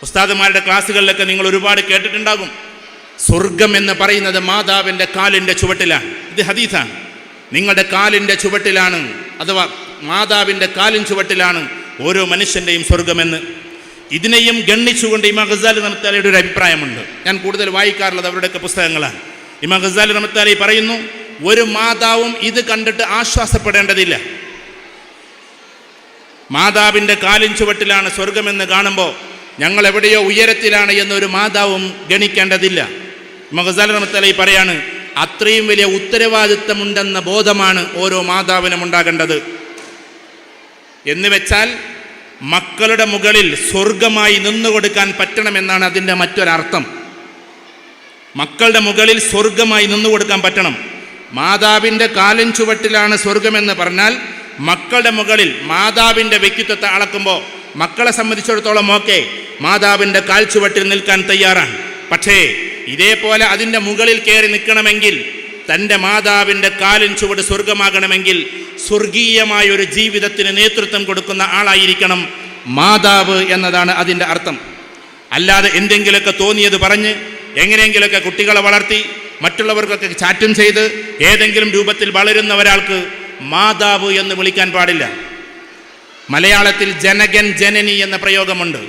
ഉസ്താദുമാരുടെ ക്ലാസ്സുകളിലൊക്കെ നിങ്ങൾ ഒരുപാട് കേട്ടിട്ടുണ്ടാകും. സ്വർഗം എന്ന് പറയുന്നത് മാതാവിൻ്റെ കാലിൻ്റെ ചുവട്ടിലാണ്. ഇത് ഹദീസാണ്. നിങ്ങളുടെ കാലിൻ്റെ ചുവട്ടിലാണ്, അഥവാ മാതാവിൻ്റെ കാലിൻ ചുവട്ടിലാണ് ഓരോ മനുഷ്യൻ്റെയും സ്വർഗമെന്ന്. ഇതിനെയും ഗണ്ണിച്ചുകൊണ്ട് ഇമാം ഗസാലി റഹ്മത്തുള്ളാഹിയുടെ ഒരു അഭിപ്രായമുണ്ട്. ഞാൻ കൂടുതൽ വായിക്കാറുള്ളത് അവരുടെയൊക്കെ പുസ്തകങ്ങളാണ്. ഇമാം ഗസാലി റഹ്മത്തുള്ളാഹി പറയുന്നു, ഒരു മാതാവും ഇത് കണ്ടിട്ട് ആശ്വാസപ്പെടേണ്ടതില്ല. മാതാവിൻ്റെ കാലിൻ ചുവട്ടിലാണ് സ്വർഗമെന്ന് കാണുമ്പോൾ ഞങ്ങൾ എവിടെയോ ഉയരത്തിലാണ് എന്നൊരു മാതാവും ഗണിക്കേണ്ടതില്ല. ഇമാം ഗസാലി റഹ്മത്തുള്ളാഹി പറയാണ്, അത്രയും വലിയ ഉത്തരവാദിത്തമുണ്ടെന്ന ബോധമാണ് ഓരോ മാതാവിനും ഉണ്ടാകേണ്ടത്. എന്ന് വെച്ചാൽ മക്കളുടെ മുകളിൽ സ്വർഗമായി നിന്നുകൊടുക്കാൻ പറ്റണമെന്നാണ് അതിൻ്റെ മറ്റൊരർത്ഥം. മക്കളുടെ മുകളിൽ സ്വർഗമായി നിന്നുകൊടുക്കാൻ പറ്റണം. മാതാവിൻ്റെ കാലിൻ ചുവട്ടിലാണ് സ്വർഗമെന്ന് പറഞ്ഞാൽ മക്കളുടെ മുകളിൽ മാതാവിൻ്റെ വ്യക്തിത്വത്തെ അളക്കുമ്പോൾ മക്കളെ സംബന്ധിച്ചിടത്തോളം ഓക്കെ, മാതാവിൻ്റെ കാൽ ചുവട്ടിൽ നിൽക്കാൻ തയ്യാറാണ്. പക്ഷേ ഇതേപോലെ അതിൻ്റെ മുകളിൽ കയറി നിൽക്കണമെങ്കിൽ, തൻ്റെ മാതാവിൻ്റെ കാലിൻ ചുവട് സ്വർഗമാകണമെങ്കിൽ സ്വർഗീയമായ ഒരു ജീവിതത്തിന് നേതൃത്വം കൊടുക്കുന്ന ആളായിരിക്കണം മാതാവ് എന്നതാണ് അതിൻ്റെ അർത്ഥം. അല്ലാതെ എന്തെങ്കിലുമൊക്കെ തോന്നിയത് പറഞ്ഞ് എങ്ങനെയെങ്കിലുമൊക്കെ കുട്ടികളെ വളർത്തി മറ്റുള്ളവർക്കൊക്കെ ചാറ്റും ചെയ്ത് ഏതെങ്കിലും രൂപത്തിൽ വളരുന്ന ഒരാൾക്ക് മാതാവ് എന്ന് വിളിക്കാൻ പാടില്ല. മലയാളത്തിൽ ജനകൻ ജനനി എന്ന പ്രയോഗമുണ്ട്.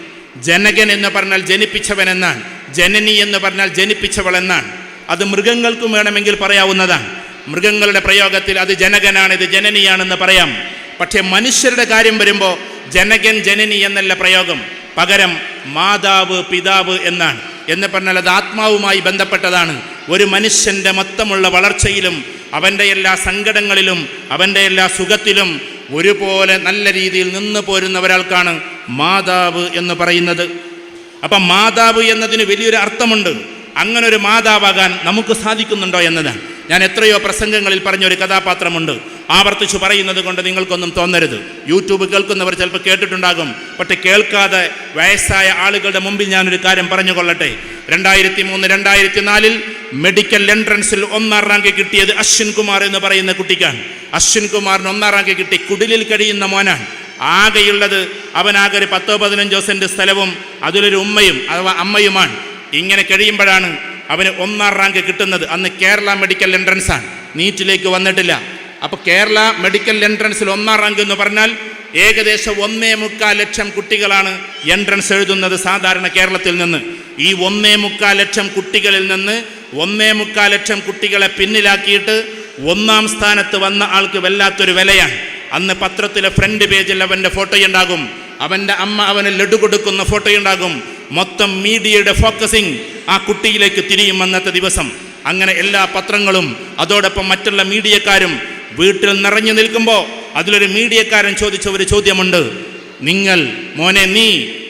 ജനകൻ എന്ന് പറഞ്ഞാൽ ജനിപ്പിച്ചവൻ എന്നാണ്, ജനനി എന്ന് പറഞ്ഞാൽ ജനിപ്പിച്ചവൾ എന്നാണ്. അത് മൃഗങ്ങൾക്കും വേണമെങ്കിൽ പറയാവുന്നതാണ്. മൃഗങ്ങളുടെ പ്രയോഗത്തിൽ അത് ജനകനാണ്, ഇത് ജനനിയാണെന്ന് പറയാം. പക്ഷേ മനുഷ്യരുടെ കാര്യം വരുമ്പോൾ ജനകൻ ജനനി എന്നല്ല പ്രയോഗം, പകരം മാതാവ് പിതാവ് എന്നാണ്. എന്ന് പറഞ്ഞാൽ അത് ആത്മാവുമായി ബന്ധപ്പെട്ടതാണ്. ഒരു മനുഷ്യൻ്റെ മൊത്തമുള്ള വളർച്ചയിലും അവൻ്റെ എല്ലാ സങ്കടങ്ങളിലും അവൻ്റെ എല്ലാ സുഖത്തിലും ഒരുപോലെ നല്ല രീതിയിൽ നിന്ന് പോരുന്ന ഒരാൾക്കാണ് മാതാവ് എന്ന് പറയുന്നത്. അപ്പം മാതാവ് എന്നതിന് വലിയൊരു അർത്ഥമുണ്ട്. അങ്ങനൊരു മാതാവാകാൻ നമുക്ക് സാധിക്കുന്നുണ്ടോ എന്നതാണ്. ഞാൻ എത്രയോ പ്രസംഗങ്ങളിൽ പറഞ്ഞൊരു കഥാപാത്രമുണ്ട്. ആവർത്തിച്ചു പറയുന്നത് കൊണ്ട് നിങ്ങൾക്കൊന്നും തോന്നരുത്. യൂട്യൂബ് കേൾക്കുന്നവർ ചിലപ്പോൾ കേട്ടിട്ടുണ്ടാകും. പക്ഷെ കേൾക്കാതെ വയസ്സായ ആളുകളുടെ മുമ്പിൽ ഞാനൊരു കാര്യം പറഞ്ഞുകൊള്ളട്ടെ. 2003, 2004 മെഡിക്കൽ എൻട്രൻസിൽ 1ാം റാങ്ക് കിട്ടിയത് അശ്വിൻ കുമാർ എന്ന് പറയുന്ന കുട്ടിക്കാണ്. അശ്വിൻ കുമാറിന് 1ാം റാങ്ക് കിട്ടി. കുടിലിൽ കഴിയുന്ന മോനാണ്. ആകെയുള്ളത് അവനാകെ ഒരു 10-15 സെൻറ്റ് സ്ഥലവും അതിലൊരു ഉമ്മയും അഥവാ അമ്മയുമാണ്. ഇങ്ങനെ കഴിയുമ്പോഴാണ് അവന് 1ാം റാങ്ക് കിട്ടുന്നത്. അന്ന് കേരള മെഡിക്കൽ എൻട്രൻസാണ്, നീറ്റിലേക്ക് വന്നിട്ടില്ല. അപ്പോൾ കേരള മെഡിക്കൽ എൻട്രൻസിൽ 1ാം റാങ്ക് എന്ന് പറഞ്ഞാൽ ഏകദേശം 1.25 ലക്ഷം കുട്ടികളാണ് എൻട്രൻസ് എഴുതുന്നത് സാധാരണ കേരളത്തിൽ നിന്ന്. ഈ 1.25 ലക്ഷം കുട്ടികളിൽ നിന്ന് 1.25 ലക്ഷം കുട്ടികളെ പിന്നിലാക്കിയിട്ട് 1ാം സ്ഥാനത്ത് വന്ന ആൾക്ക് വല്ലാത്തൊരു വിലയാണ്. അന്ന് പത്രത്തിലെ ഫ്രണ്ട് പേജിൽ അവൻ്റെ ഫോട്ടോയുണ്ടാകും, അവൻ്റെ അമ്മ അവന് ലഡു കൊടുക്കുന്ന ഫോട്ടോയുണ്ടാകും. മൊത്തം മീഡിയയുടെ ഫോക്കസിങ് ആ കുട്ടിയിലേക്ക് തിരിയും അന്നത്തെ ദിവസം. അങ്ങനെ എല്ലാ പത്രങ്ങളും അതോടൊപ്പം മറ്റുള്ള മീഡിയക്കാരും വീട്ടിൽ നിറഞ്ഞു നിൽക്കുമ്പോൾ അതിലൊരു മീഡിയക്കാരൻ ചോദിച്ച ഒരു ചോദ്യമുണ്ട്, നിങ്ങൾ മോനെ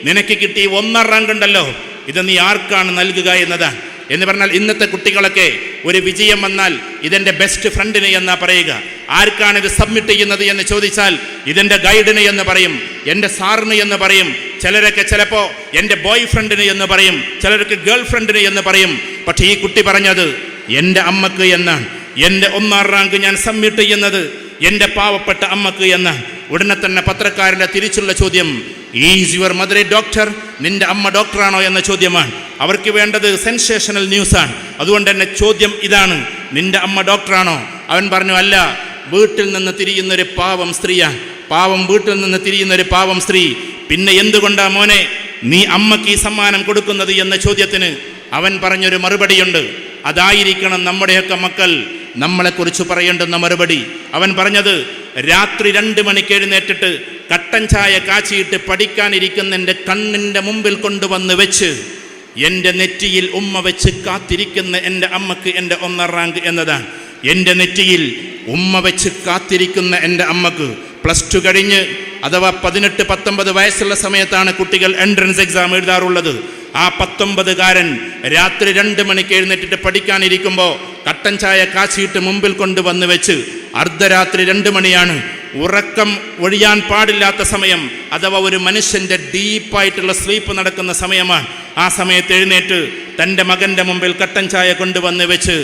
നിനക്ക് കിട്ടി 1ാം റാങ്ക് ഉണ്ടല്ലോ, ഇത് നീ ആർക്കാണ് നൽകുക എന്നതാണ്. എന്ന് പറഞ്ഞാൽ ഇന്നത്തെ കുട്ടികളൊക്കെ ഒരു വിജയം വന്നാൽ ഇതെൻ്റെ ബെസ്റ്റ് ഫ്രണ്ടിന് എന്നാ പറയുക. ആർക്കാണ് ഇത് സബ്മിറ്റ് ചെയ്യുന്നത് എന്ന് ചോദിച്ചാൽ ഇതെൻ്റെ ഗൈഡിന് എന്ന് പറയും, എൻ്റെ സാറിന് എന്ന് പറയും. ചിലരൊക്കെ ചിലപ്പോൾ എൻ്റെ ബോയ് ഫ്രണ്ടിന് എന്ന് പറയും, ചിലർക്ക് ഗേൾ ഫ്രണ്ടിന് എന്ന് പറയും. പക്ഷേ ഈ കുട്ടി പറഞ്ഞത് എൻ്റെ അമ്മക്ക് എന്നാണ്. എൻ്റെ 1ാം റാങ്ക് ഞാൻ സബ്മിറ്റ് ചെയ്യുന്നത് എൻ്റെ പാവപ്പെട്ട അമ്മക്ക് എന്നാണ്. ഉടനെ തന്നെ പത്രക്കാരൻ്റെ തിരിച്ചുള്ള ചോദ്യം, is your mother A doctor? നിൻ്റെ അമ്മ ഡോക്ടറാണോ എന്ന ചോദ്യമാണ്. അവർക്ക് വേണ്ടത് സെൻസേഷണൽ ന്യൂസാണ്. അതുകൊണ്ട് തന്നെ ചോദ്യം ഇതാണ്, നിൻ്റെ അമ്മ ഡോക്ടറാണോ? അവൻ പറഞ്ഞു, അല്ല, വീട്ടിൽ നിന്ന് തിരിയുന്നൊരു പാവം സ്ത്രീയാണ്. വീട്ടിൽ നിന്ന് തിരിയുന്നൊരു പാവം സ്ത്രീ. പിന്നെ എന്തുകൊണ്ടാ മോനെ നീ അമ്മയ്ക്ക് ഈ സമ്മാനം കൊടുക്കുന്നത് എന്ന ചോദ്യത്തിന് അവൻ പറഞ്ഞൊരു മറുപടിയുണ്ട്. അതായിരിക്കണം നമ്മുടെയൊക്കെ മക്കൾ നമ്മളെക്കുറിച്ച് പറയേണ്ടുന്ന മറുപടി. അവൻ പറഞ്ഞത്, രാത്രി 2 മണിക്ക് എഴുന്നേറ്റിട്ട് കട്ടൻ ചായ കാച്ചിയിട്ട് പഠിക്കാനിരിക്കുന്ന എൻ്റെ കണ്ണിൻ്റെ മുമ്പിൽ കൊണ്ടുവന്ന് വെച്ച് എൻ്റെ നെറ്റിയിൽ ഉമ്മ വെച്ച് കാത്തിരിക്കുന്ന എൻ്റെ അമ്മക്ക് എൻ്റെ 1ാം റാങ്ക് എന്നതാണ്. എൻ്റെ നെറ്റിയിൽ ഉമ്മ വെച്ച് കാത്തിരിക്കുന്ന എൻ്റെ അമ്മക്ക് +2 കഴിഞ്ഞ് അഥവാ 18-19 വയസ്സുള്ള സമയത്താണ് കുട്ടികൾ എൻട്രൻസ് എക്സാം എഴുതാറുള്ളത്. ആ 19കാരൻ രാത്രി 2 മണിക്ക് എഴുന്നേറ്റിട്ട് പഠിക്കാനിരിക്കുമ്പോൾ കട്ടൻ ചായ കാച്ചിയിട്ട് മുമ്പിൽ കൊണ്ടുവന്ന് വെച്ച് അർദ്ധരാത്രി 2 മണിയാണ്, ഉറക്കം ഒഴിയാൻ പാടില്ലാത്ത സമയം, അഥവാ ഒരു മനുഷ്യൻ്റെ ഡീപ്പായിട്ടുള്ള സ്ലീപ്പ് നടക്കുന്ന സമയമാണ്. ആ സമയത്ത് എഴുന്നേറ്റ് തൻ്റെ മകൻ്റെ മുമ്പിൽ കട്ടൻ ചായ കൊണ്ടുവന്ന് വെച്ച്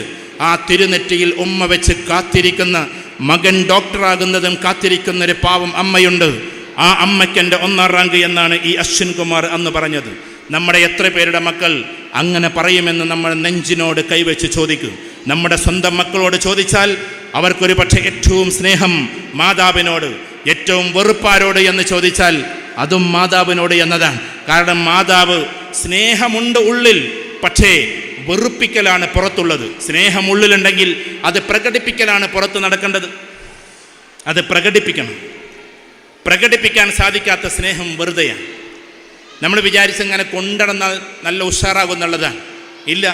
ആ തിരുനെറ്റിയിൽ ഉമ്മ വെച്ച് കാത്തിരിക്കുന്ന മകൻ ഡോക്ടറാകുന്നതും കാത്തിരിക്കുന്നൊരു പാവം അമ്മയുണ്ട്. ആ അമ്മയ്ക്ക് എൻ്റെ 1ാം റാങ്ക് എന്നാണ് ഈ അശ്വിൻ കുമാർ അന്ന് പറഞ്ഞത്. നമ്മുടെ എത്ര പേരുടെ മക്കൾ അങ്ങനെ പറയുമെന്ന് നമ്മൾ നെഞ്ചിനോട് കൈവച്ച് ചോദിക്കും. നമ്മുടെ സ്വന്തം മക്കളോട് ചോദിച്ചാൽ അവർക്കൊരു പക്ഷേ ഏറ്റവും സ്നേഹം മാതാവിനോട്, ഏറ്റവും വെറുപ്പാരോട് എന്ന് ചോദിച്ചാൽ അതും മാതാവിനോട് എന്നതാണ്. കാരണം മാതാവ് സ്നേഹമുണ്ട് ഉള്ളിൽ, പക്ഷേ വെറുപ്പിക്കലാണ് പുറത്തുള്ളത്. സ്നേഹം ഉള്ളിലുണ്ടെങ്കിൽ അത് പ്രകടിപ്പിക്കലാണ് പുറത്ത് നടക്കേണ്ടത്. അത് പ്രകടിപ്പിക്കാൻ സാധിക്കാത്ത സ്നേഹം വെറുതെയാണ്. നമ്മൾ വിചാരിച്ചങ്ങനെ കൊണ്ടുനടന്നാൽ നല്ല ഉഷാറാകുന്നുള്ളതാണ്. ഇല്ല,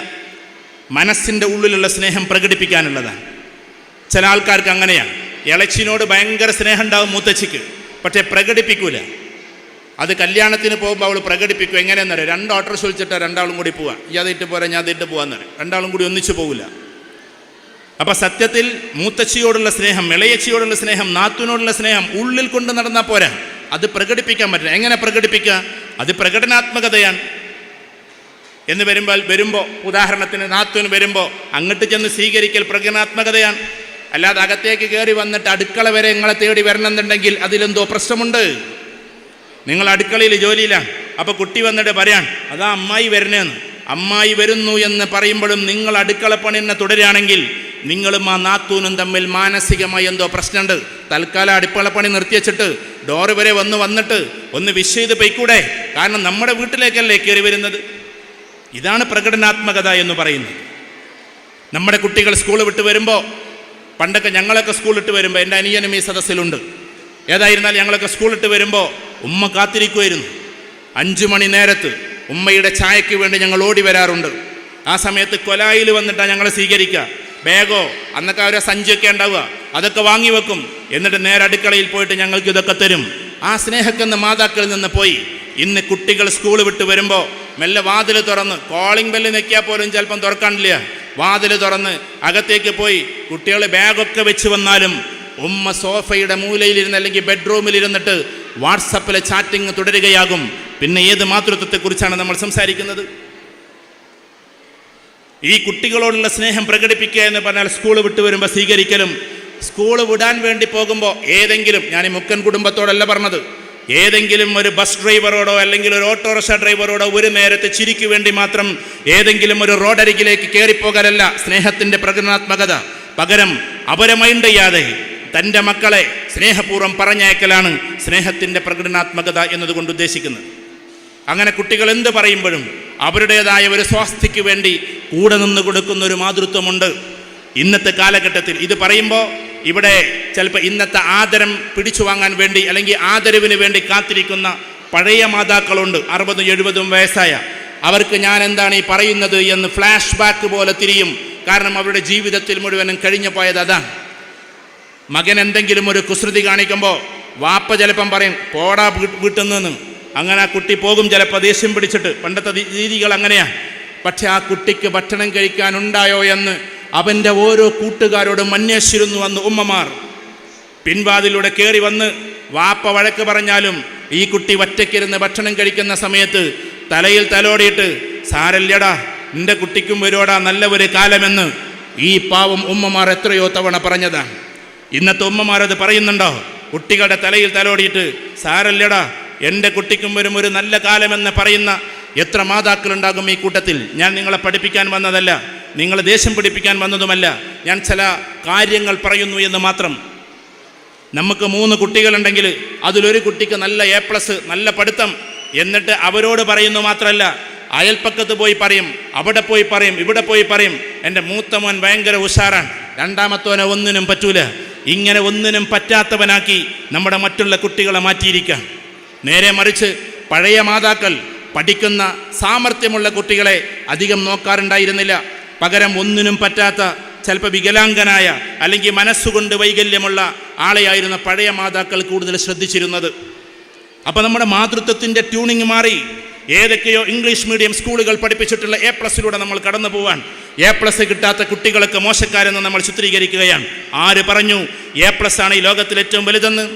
മനസ്സിൻ്റെ ഉള്ളിലുള്ള സ്നേഹം പ്രകടിപ്പിക്കാനുള്ളതാണ്. ചില ആൾക്കാർക്ക് അങ്ങനെയാണ്. ഇളച്ചിനോട് ഭയങ്കര സ്നേഹം ഉണ്ടാവും മൂത്തച്ചിക്ക്, പക്ഷേ പ്രകടിപ്പിക്കൂല. അത് കല്യാണത്തിന് പോകുമ്പോൾ അവൾ പ്രകടിപ്പിക്കും. എങ്ങനെയെന്നറിയാം? 2 ഓട്ടോറിക്ഷ വിളിച്ചിട്ട് രണ്ടാളും കൂടി പോവാം. ഈ അതിട്ട് പോരാ, ഞാൻ അതിട്ട് പോകാമെന്നറിയാം. രണ്ടാളും കൂടി ഒന്നിച്ചു പോകില്ല. അപ്പം സത്യത്തിൽ മൂത്തച്ചിയോടുള്ള സ്നേഹം, ഇളയച്ചിയോടുള്ള സ്നേഹം, നാത്തുവിനോടുള്ള സ്നേഹം ഉള്ളിൽ കൊണ്ട് നടന്നാൽ പോരാ, അത് പ്രകടിപ്പിക്കാൻ പറ്റില്ല. എങ്ങനെ പ്രകടിപ്പിക്കുക? അത് പ്രകടനാത്മകതയാണ്. എന്ന് വരുമ്പോൾ ഉദാഹരണത്തിന് നാത്തുവിന് വരുമ്പോൾ അങ്ങോട്ട് ചെന്ന് സ്വീകരിക്കൽ പ്രകടനാത്മകതയാണ്. അല്ലാതെ അകത്തേക്ക് കയറി വന്നിട്ട് അടുക്കള വരെ നിങ്ങളെ തേടി വരണമെന്നുണ്ടെങ്കിൽ അതിലെന്തോ പ്രശ്നമുണ്ട്. നിങ്ങൾ അടുക്കളയിൽ ജോലിയിലാണ്, അപ്പോൾ കുട്ടി വന്നിട്ട് പറയാൻ അതാ അമ്മായി വരണേന്ന്. അമ്മായി വരുന്നു എന്ന് പറയുമ്പോഴും നിങ്ങൾ അടുക്കളപ്പണി തന്നെ തുടരുകയാണെങ്കിൽ നിങ്ങളും ആ നാത്തൂനും തമ്മിൽ മാനസികമായി എന്തോ പ്രശ്നമുണ്ട്. തൽക്കാലം അടുക്കളപ്പണി നിർത്തിവെച്ചിട്ട് ഡോറ് വരെ വന്നിട്ട് ഒന്ന് വിഷ് ചെയ്ത് പൊയ്ക്കൂടെ? കാരണം നമ്മുടെ വീട്ടിലേക്കല്ലേ കയറി വരുന്നത്. ഇതാണ് പ്രകടനാത്മകത എന്ന് പറയുന്നത്. നമ്മുടെ കുട്ടികൾ സ്കൂൾ വിട്ട് വരുമ്പോൾ, പണ്ടൊക്കെ ഞങ്ങളൊക്കെ സ്കൂൾ വിട്ട് വരുമ്പോൾ, എൻ്റെ അനിയനും ഈ സദസ്സിലുണ്ട്, ഏതായിരുന്നാലും ഞങ്ങളൊക്കെ സ്കൂൾ വിട്ട് വരുമ്പോൾ ഉമ്മ കാത്തിരിക്കുമായിരുന്നു. 5 മണി നേരത്ത് ഉമ്മയുടെ ചായയ്ക്ക് വേണ്ടി ഞങ്ങൾ ഓടി വരാറുണ്ട്. ആ സമയത്ത് കൊലായിൽ വന്നിട്ടാണ് ഞങ്ങളെ സ്വീകരിക്കുക. ബാഗോ അന്നൊക്കെ അവരെ സഞ്ചിയൊക്കെ ഉണ്ടാവുക, അതൊക്കെ വാങ്ങി വെക്കും. എന്നിട്ട് നേരെ അടുക്കളയിൽ പോയിട്ട് ഞങ്ങൾക്ക് ഇതൊക്കെ തരും. ആ സ്നേഹക്കെന്ന് മാതാക്കളിൽ നിന്ന് പോയി. ഇന്ന് കുട്ടികൾ സ്കൂൾ വിട്ട് വരുമ്പോൾ മെല്ലെ വാതിൽ തുറന്ന്, കോളിംഗ് ബെല്ല് നെക്കിയാൽ പോലും ചിലപ്പം തുറക്കാണ്ടില്ല, വാതിൽ തുറന്ന് അകത്തേക്ക് പോയി കുട്ടികൾ ബാഗൊക്കെ വെച്ച് വന്നാലും ഉമ്മ സോഫയുടെ മൂലയിലിരുന്ന് അല്ലെങ്കിൽ ബെഡ്റൂമിലിരുന്നിട്ട് വാട്സപ്പിലെ ചാറ്റിംഗ് തുടരുകയാകും. പിന്നെ ഏത് മാതൃത്വത്തെക്കുറിച്ചാണ് നമ്മൾ സംസാരിക്കുന്നത്? ഈ കുട്ടികളോടുള്ള സ്നേഹം പ്രകടിപ്പിക്കുക എന്ന് പറഞ്ഞാൽ സ്കൂൾ വിട്ട് വരുമ്പോൾ സ്വീകരിക്കലും, സ്കൂൾ വിടാൻ വേണ്ടി പോകുമ്പോൾ ഏതെങ്കിലും, ഞാൻ ഈ മുക്കൻ കുടുംബത്തോടല്ല പറഞ്ഞത്, ഏതെങ്കിലും ഒരു ബസ് ഡ്രൈവറോടോ അല്ലെങ്കിൽ ഒരു ഓട്ടോറിക്ഷ ഡ്രൈവറോടോ ഒരു നേരത്തെ ചിരിക്കു വേണ്ടി മാത്രം ഏതെങ്കിലും ഒരു റോഡരികിലേക്ക് കയറിപ്പോകലല്ല സ്നേഹത്തിൻ്റെ പ്രകടനാത്മകത. പകരം അവരെ മൈൻഡ് ചെയ്യാതെ തൻ്റെ മക്കളെ സ്നേഹപൂർവ്വം പറഞ്ഞയക്കലാണ് സ്നേഹത്തിൻ്റെ പ്രകടനാത്മകത എന്നതുകൊണ്ട് ഉദ്ദേശിക്കുന്നത്. അങ്ങനെ കുട്ടികൾ എന്ത് പറയുമ്പോഴും അവരുടേതായ ഒരു സ്വാസ്ഥ്യക്ക് വേണ്ടി കൂടെ നിന്ന് കൊടുക്കുന്ന ഒരു മാതൃത്വമുണ്ട് ഇന്നത്തെ കാലഘട്ടത്തിൽ. ഇത് പറയുമ്പോൾ ഇവിടെ ചിലപ്പോൾ ഇന്നത്തെ ആദരം പിടിച്ചു വാങ്ങാൻ വേണ്ടി അല്ലെങ്കിൽ ആദരവിന് വേണ്ടി കാത്തിരിക്കുന്ന പഴയ മാതാക്കളുണ്ട്, 60-70 വയസ്സായ. അവർക്ക് ഞാൻ എന്താണ് ഈ പറയുന്നത് എന്ന് ഫ്ലാഷ് ബാക്ക് പോലെ തിരിയും. കാരണം അവരുടെ ജീവിതത്തിൽ മുഴുവനും കഴിഞ്ഞു പോയത് അതാണ്. മകൻ എന്തെങ്കിലും ഒരു കുസൃതി കാണിക്കുമ്പോൾ വാപ്പ ചിലപ്പം പറയും പോടാ വീട്ടിൽ നിന്ന്. അങ്ങനെ ആ കുട്ടി പോകും, ചിലപ്പോൾ ദേഷ്യം പിടിച്ചിട്ട്. പണ്ടത്തെ രീതികൾ അങ്ങനെയാണ്. പക്ഷെ ആ കുട്ടിക്ക് ഭക്ഷണം കഴിക്കാനുണ്ടായോ എന്ന് അവൻ്റെ ഓരോ കൂട്ടുകാരോടും അന്വേഷിച്ചിരുന്നു അന്ന് ഉമ്മമാർ. പിൻവാതിലൂടെ കയറി വന്ന് വാപ്പ വഴക്ക് പറഞ്ഞാലും ഈ കുട്ടി ഒറ്റയ്ക്കിരുന്ന് ഭക്ഷണം കഴിക്കുന്ന സമയത്ത് തലയിൽ തലോടിയിട്ട് സാരല്യടാ, നിന്റെ കുട്ടിക്കും വരുവാടാ നല്ല ഒരു കാലമെന്ന് ഈ പാവം ഉമ്മമാർ എത്രയോ തവണ പറഞ്ഞതാണ്. ഇന്നത്തെ ഉമ്മമാരത് പറയുന്നുണ്ടോ? കുട്ടികളുടെ തലയിൽ തലോടിയിട്ട് സാരല്യടാ, എൻ്റെ കുട്ടിക്കും വരും ഒരു നല്ല കാലമെന്ന് പറയുന്ന എത്ര മാതാക്കളുണ്ടാകും ഈ കൂട്ടത്തിൽ? ഞാൻ നിങ്ങളെ പഠിപ്പിക്കാൻ വന്നതല്ല, നിങ്ങളെ ദേഷ്യം പിടിപ്പിക്കാൻ വന്നതുമല്ല. ഞാൻ ചില കാര്യങ്ങൾ പറയുന്നു എന്ന് മാത്രം. നമുക്ക് 3 കുട്ടികളുണ്ടെങ്കിൽ അതിലൊരു കുട്ടിക്ക് നല്ല A+, നല്ല പഠിത്തം, എന്നിട്ട് അവരോട് പറയുന്നു മാത്രമല്ല, അയൽപ്പക്കത്ത് പോയി പറയും, അവിടെ പോയി പറയും, ഇവിടെ പോയി പറയും, എൻ്റെ മൂത്ത മോൻ ഭയങ്കര ഉഷാറാണ്, രണ്ടാമത്തോനെ ഒന്നിനും പറ്റൂല. ഇങ്ങനെ ഒന്നിനും പറ്റാത്തവനാക്കി നമ്മുടെ മറ്റുള്ള കുട്ടികളെ മാറ്റിയിരിക്കാം. നേരെ മറിച്ച് പഴയ മാതാക്കൾ പഠിക്കുന്ന സാമർഥ്യമുള്ള കുട്ടികളെ അധികം നോക്കാറുണ്ടായിരുന്നില്ല. പകരം ഒന്നിനും പറ്റാത്ത, ചിലപ്പോൾ വികലാംഗനായ അല്ലെങ്കിൽ മനസ്സുകൊണ്ട് വൈകല്യമുള്ള ആളെയായിരുന്ന പഴയ മാതാക്കൾ കൂടുതൽ ശ്രദ്ധിച്ചിരുന്നത്. അപ്പോൾ നമ്മുടെ മാതൃത്വത്തിൻ്റെ ട്യൂണിങ് മാറി. ഏതൊക്കെയോ ഇംഗ്ലീഷ് മീഡിയം സ്കൂളുകൾ പഠിപ്പിച്ചിട്ടുള്ള A+ലൂടെ നമ്മൾ കടന്നു പോവാൻ. A+ കിട്ടാത്ത കുട്ടികളൊക്കെ മോശക്കാരെന്ന് നമ്മൾ ചിത്രീകരിക്കുകയാണ്. ആര് പറഞ്ഞു A+ ആണ് ഈ ലോകത്തിൽ ഏറ്റവും വലുതെന്ന്?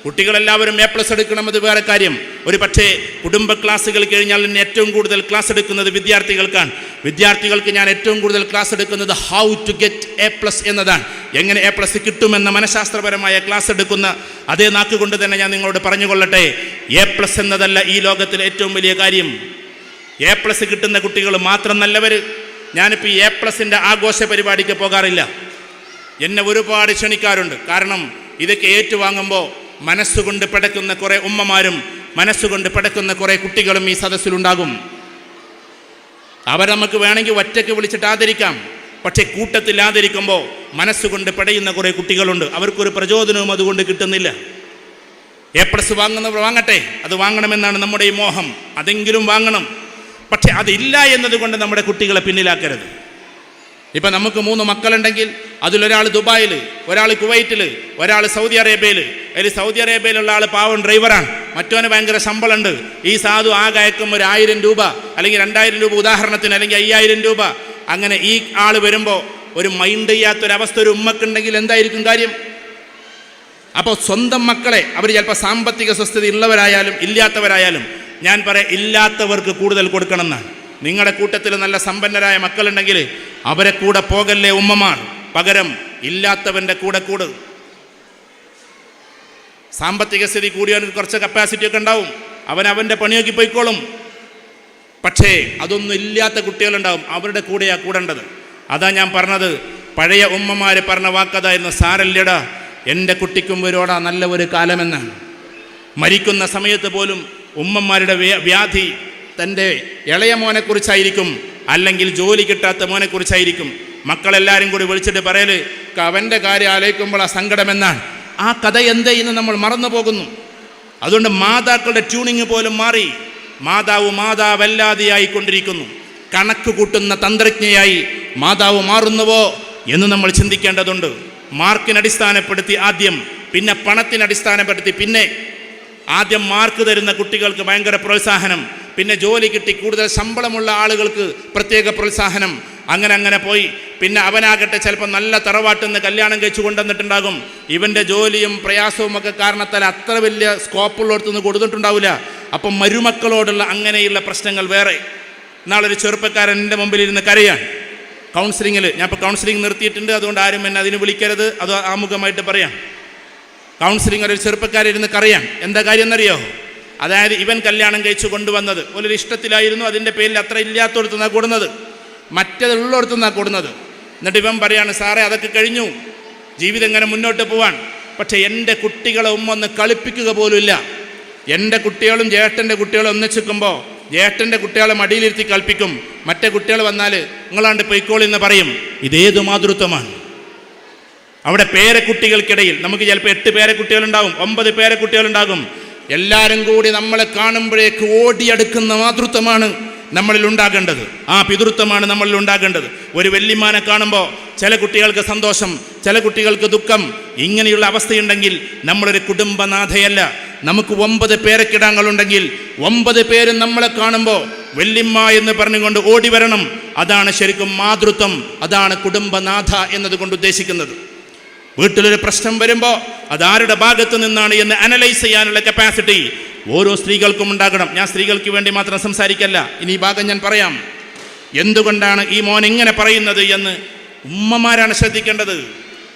കുട്ടികളെല്ലാവരും A+ എടുക്കണമെന്നത് വേറെ കാര്യം. ഒരു പക്ഷേ കുടുംബ ക്ലാസ്സുകൾ കഴിഞ്ഞാൽ ഏറ്റവും കൂടുതൽ ക്ലാസ് എടുക്കുന്നത് വിദ്യാർത്ഥികൾക്കാണ്. വിദ്യാർത്ഥികൾക്ക് ഞാൻ ഏറ്റവും കൂടുതൽ ക്ലാസ് എടുക്കുന്നത് ഹൗ ടു ഗെറ്റ് A+ എന്നതാണ്. എങ്ങനെ A+ കിട്ടുമെന്ന മനഃശാസ്ത്രപരമായ ക്ലാസ് എടുക്കുന്ന അതേ നാക്കുകൊണ്ട് തന്നെ ഞാൻ നിങ്ങളോട് പറഞ്ഞുകൊള്ളട്ടെ, A+ എന്നതല്ല ഈ ലോകത്തിലെ ഏറ്റവും വലിയ കാര്യം. A+ കിട്ടുന്ന കുട്ടികൾ മാത്രം നല്ലവർ. ഞാനിപ്പോൾ ഈ A+ൻ്റെ ആഘോഷ പരിപാടിക്ക് പോകാറില്ല. എന്നെ ഒരുപാട് ക്ഷണിക്കാറുണ്ട്. കാരണം ഇതൊക്കെ ഏറ്റുവാങ്ങുമ്പോൾ മനസ്സുകൊണ്ട് പിടയ്ക്കുന്ന കുറേ ഉമ്മമാരും മനസ്സുകൊണ്ട് പിടയ്ക്കുന്ന കുറേ കുട്ടികളും ഈ സദസ്സിലുണ്ടാകും. അവർ നമുക്ക് വേണമെങ്കിൽ ഒറ്റയ്ക്ക് വിളിച്ചിട്ട് ആദരിക്കാം. പക്ഷേ കൂട്ടത്തിൽ ആദരിക്കുമ്പോൾ മനസ്സുകൊണ്ട് പിടയുന്ന കുറേ കുട്ടികളുണ്ട്. അവർക്കൊരു പ്രചോദനവും അതുകൊണ്ട് കിട്ടുന്നില്ല. A+ വാങ്ങുന്നവർ വാങ്ങട്ടെ, അത് വാങ്ങണമെന്നാണ് നമ്മുടെ ഈ മോഹം. അതെങ്കിലും വാങ്ങണം. പക്ഷെ അതില്ല എന്നതുകൊണ്ട് നമ്മുടെ കുട്ടികളെ പിന്നിലാക്കരുത്. ഇപ്പം നമുക്ക് 3 മക്കളുണ്ടെങ്കിൽ അതിലൊരാൾ ദുബായിൽ, ഒരാൾ കുവൈറ്റിൽ, ഒരാൾ സൗദി അറേബ്യയിൽ. അതിൽ സൗദി അറേബ്യയിലുള്ള ആൾ പാവം ഡ്രൈവറാണ്, മറ്റവന് ഭയങ്കര ശമ്പളമുണ്ട്. ഈ സാധു ആകെ അയക്കും ഒരു 1000 രൂപ അല്ലെങ്കിൽ 2000 രൂപ ഉദാഹരണത്തിന്, അല്ലെങ്കിൽ 5000 രൂപ. അങ്ങനെ ഈ ആൾ വരുമ്പോൾ ഒരു മൈൻഡ് ചെയ്യാത്തൊരവസ്ഥ ഒരു ഉമ്മക്കുണ്ടെങ്കിൽ എന്തായിരിക്കും കാര്യം? അപ്പോൾ സ്വന്തം മക്കളെ അവർ ചിലപ്പോൾ സാമ്പത്തിക സ്വസ്ഥത ഉള്ളവരായാലും ഇല്ലാത്തവരായാലും, ഞാൻ പറയാം ഇല്ലാത്തവർക്ക് കൂടുതൽ കൊടുക്കണം എന്നാണ്. നിങ്ങളുടെ കൂട്ടത്തിൽ നല്ല സമ്പന്നരായ മക്കളുണ്ടെങ്കിൽ അവരെ കൂടെ പോകല്ലേ ഉമ്മമാർ, പകരം ഇല്ലാത്തവൻ്റെ കൂടെ കൂടും. സാമ്പത്തിക സ്ഥിതി കൂടിയവർക്ക് കുറച്ച് കപ്പാസിറ്റി ഒക്കെ ഉണ്ടാവും, അവൻ്റെ പണിയൊക്കെ പോയിക്കോളും. പക്ഷേ അതൊന്നും ഇല്ലാത്ത കുട്ടികളുണ്ടാവും, അവരുടെ കൂടെയാണ് കൂടേണ്ടത്. അതാ ഞാൻ പറഞ്ഞത്, പഴയ ഉമ്മമാർ പറഞ്ഞ വാക്കതായിരുന്നു, സാരല്ലടാ എൻ്റെ കുട്ടിക്കും വരോടാ നല്ല ഒരു കാലമെന്നാണ്. മരിക്കുന്ന സമയത്ത് പോലും ഉമ്മമാരുടെ വ്യാധി തൻ്റെ ഇളയ മോനെക്കുറിച്ചായിരിക്കും, അല്ലെങ്കിൽ ജോലി കിട്ടാത്ത മോനെക്കുറിച്ചായിരിക്കും. മക്കളെല്ലാവരും കൂടി വിളിച്ചിട്ട് പറയൽ അവൻ്റെ കാര്യം ആലോചിക്കുമ്പോൾ ആ സങ്കടമെന്നാണ്. ആ കഥ എന്തേ ഇന്ന് നമ്മൾ മറന്നു പോകുന്നു. അതുകൊണ്ട് മാതാക്കളുടെ ട്യൂണിങ് പോലും മാറി. മാതാവ് മാതാവല്ലാതെയായിക്കൊണ്ടിരിക്കുന്നു. കണക്ക് കൂട്ടുന്ന തന്ത്രജ്ഞയായി മാതാവ് മാറുന്നുവോ എന്ന് നമ്മൾ ചിന്തിക്കേണ്ടതുണ്ട്. മാർക്കിനടിസ്ഥാനപ്പെടുത്തി ആദ്യം, പിന്നെ പണത്തിനടിസ്ഥാനപ്പെടുത്തി, പിന്നെ ആദ്യം മാർക്ക് തരുന്ന കുട്ടികൾക്ക് ഭയങ്കര പ്രോത്സാഹനം, പിന്നെ ജോലി കിട്ടി കൂടുതൽ ശമ്പളമുള്ള ആളുകൾക്ക് പ്രത്യേക പ്രോത്സാഹനം. അങ്ങനെ പോയി പിന്നെ അവനാകട്ടെ ചിലപ്പോൾ നല്ല തറവാട്ടിൽ നിന്ന് കല്യാണം കഴിച്ചു കൊണ്ടുവന്നിട്ടുണ്ടാകും. ഇവൻ്റെ ജോലിയും പ്രയാസവും ഒക്കെ കാരണത്താൽ അത്ര വലിയ സ്കോപ്പുള്ളിടത്തുനിന്ന് കൊടുത്തിട്ടുണ്ടാവില്ല. അപ്പം മരുമക്കളോടുള്ള അങ്ങനെയുള്ള പ്രശ്നങ്ങൾ വേറെ. നാളൊരു ചെറുപ്പക്കാരൻ എൻ്റെ മുമ്പിലിരുന്ന് കരയാണ് കൗൺസിലിങ്ങിൽ. ഞാൻ ഇപ്പോൾ കൗൺസിലിംഗ് നിർത്തിയിട്ടുണ്ട്, അതുകൊണ്ട് ആരും എന്നെ അതിന് വിളിക്കരുത്, അത് ആമുഖമായിട്ട് പറയാം. കൗൺസിലിംഗ് ഒരു ചെറുപ്പക്കാരിരുന്ന് കരയാൻ. എന്താ കാര്യം എന്നറിയോ? അതായത് ഇവൻ കല്യാണം കഴിച്ചു കൊണ്ടുവന്നത് ഒരു ഇഷ്ടത്തിലായിരുന്നു, അതിൻ്റെ പേരിൽ അത്ര ഇല്ലാത്തടത്തുനിന്നാണ് കൂടുന്നത്, മറ്റേതുള്ളടത്തുനിന്നാണ് കൂടുന്നത്. എന്നിട്ട് ഇവൻ പറയാണ്, സാറേ അതൊക്കെ കഴിഞ്ഞു, ജീവിതം ഇങ്ങനെ മുന്നോട്ട് പോവാൻ. പക്ഷേ എൻ്റെ കുട്ടികളെ ഒന്ന് കളിപ്പിക്കുക പോലുമില്ല. എൻ്റെ കുട്ടികളും ജ്യേഷ്ഠൻ്റെ കുട്ടികളും ഒന്നിച്ചിരിക്കുമ്പോൾ ജ്യേഷ്ഠൻ്റെ കുട്ടികളെ മടിയിലിരുത്തി കളിപ്പിക്കും, മറ്റേ കുട്ടികൾ വന്നാൽ നിങ്ങളാണ്ട് പൊയ്ക്കോളെന്ന് പറയും. ഇതേതു മാതൃത്വമാണ്? അവിടെ പേരക്കുട്ടികൾക്കിടയിൽ നമുക്ക് ചിലപ്പോൾ 8 പേരക്കുട്ടികളുണ്ടാകും, 9 പേരക്കുട്ടികളുണ്ടാകും. എല്ലാവരും കൂടി നമ്മളെ കാണുമ്പോഴേക്ക് ഓടിയെടുക്കുന്ന മാതൃത്വമാണ് നമ്മളിൽ ഉണ്ടാകേണ്ടത്. ആ പിതൃത്വമാണ് നമ്മളിൽ ഉണ്ടാകേണ്ടത്. ഒരു വല്യമ്മാനെ കാണുമ്പോൾ ചില കുട്ടികൾക്ക് സന്തോഷം, ചില കുട്ടികൾക്ക് ദുഃഖം. ഇങ്ങനെയുള്ള അവസ്ഥയുണ്ടെങ്കിൽ നമ്മളൊരു കുടുംബനാഥയല്ല. നമുക്ക് 9 പേരക്കിടാങ്ങളുണ്ടെങ്കിൽ 9 പേരും നമ്മളെ കാണുമ്പോൾ വല്യമ്മ എന്ന് പറഞ്ഞുകൊണ്ട് ഓടി വരണം. അതാണ് ശരിക്കും മാതൃത്വം, അതാണ് കുടുംബനാഥ എന്നതുകൊണ്ട് ഉദ്ദേശിക്കുന്നത്. വീട്ടിലൊരു പ്രശ്നം വരുമ്പോൾ അതാരുടെ ഭാഗത്ത് നിന്നാണ് എന്ന് അനലൈസ് ചെയ്യാനുള്ള കപ്പാസിറ്റി ഓരോ സ്ത്രീകൾക്കും ഉണ്ടാകണം. ഞാൻ സ്ത്രീകൾക്ക് വേണ്ടി മാത്രം സംസാരിക്കല്ല, ഇനി ഈ ഭാഗം ഞാൻ പറയാം. എന്തുകൊണ്ടാണ് ഈ മോൻ ഇങ്ങനെ പറയുന്നത് എന്ന് ഉമ്മമാരാണ് ശ്രദ്ധിക്കേണ്ടത്.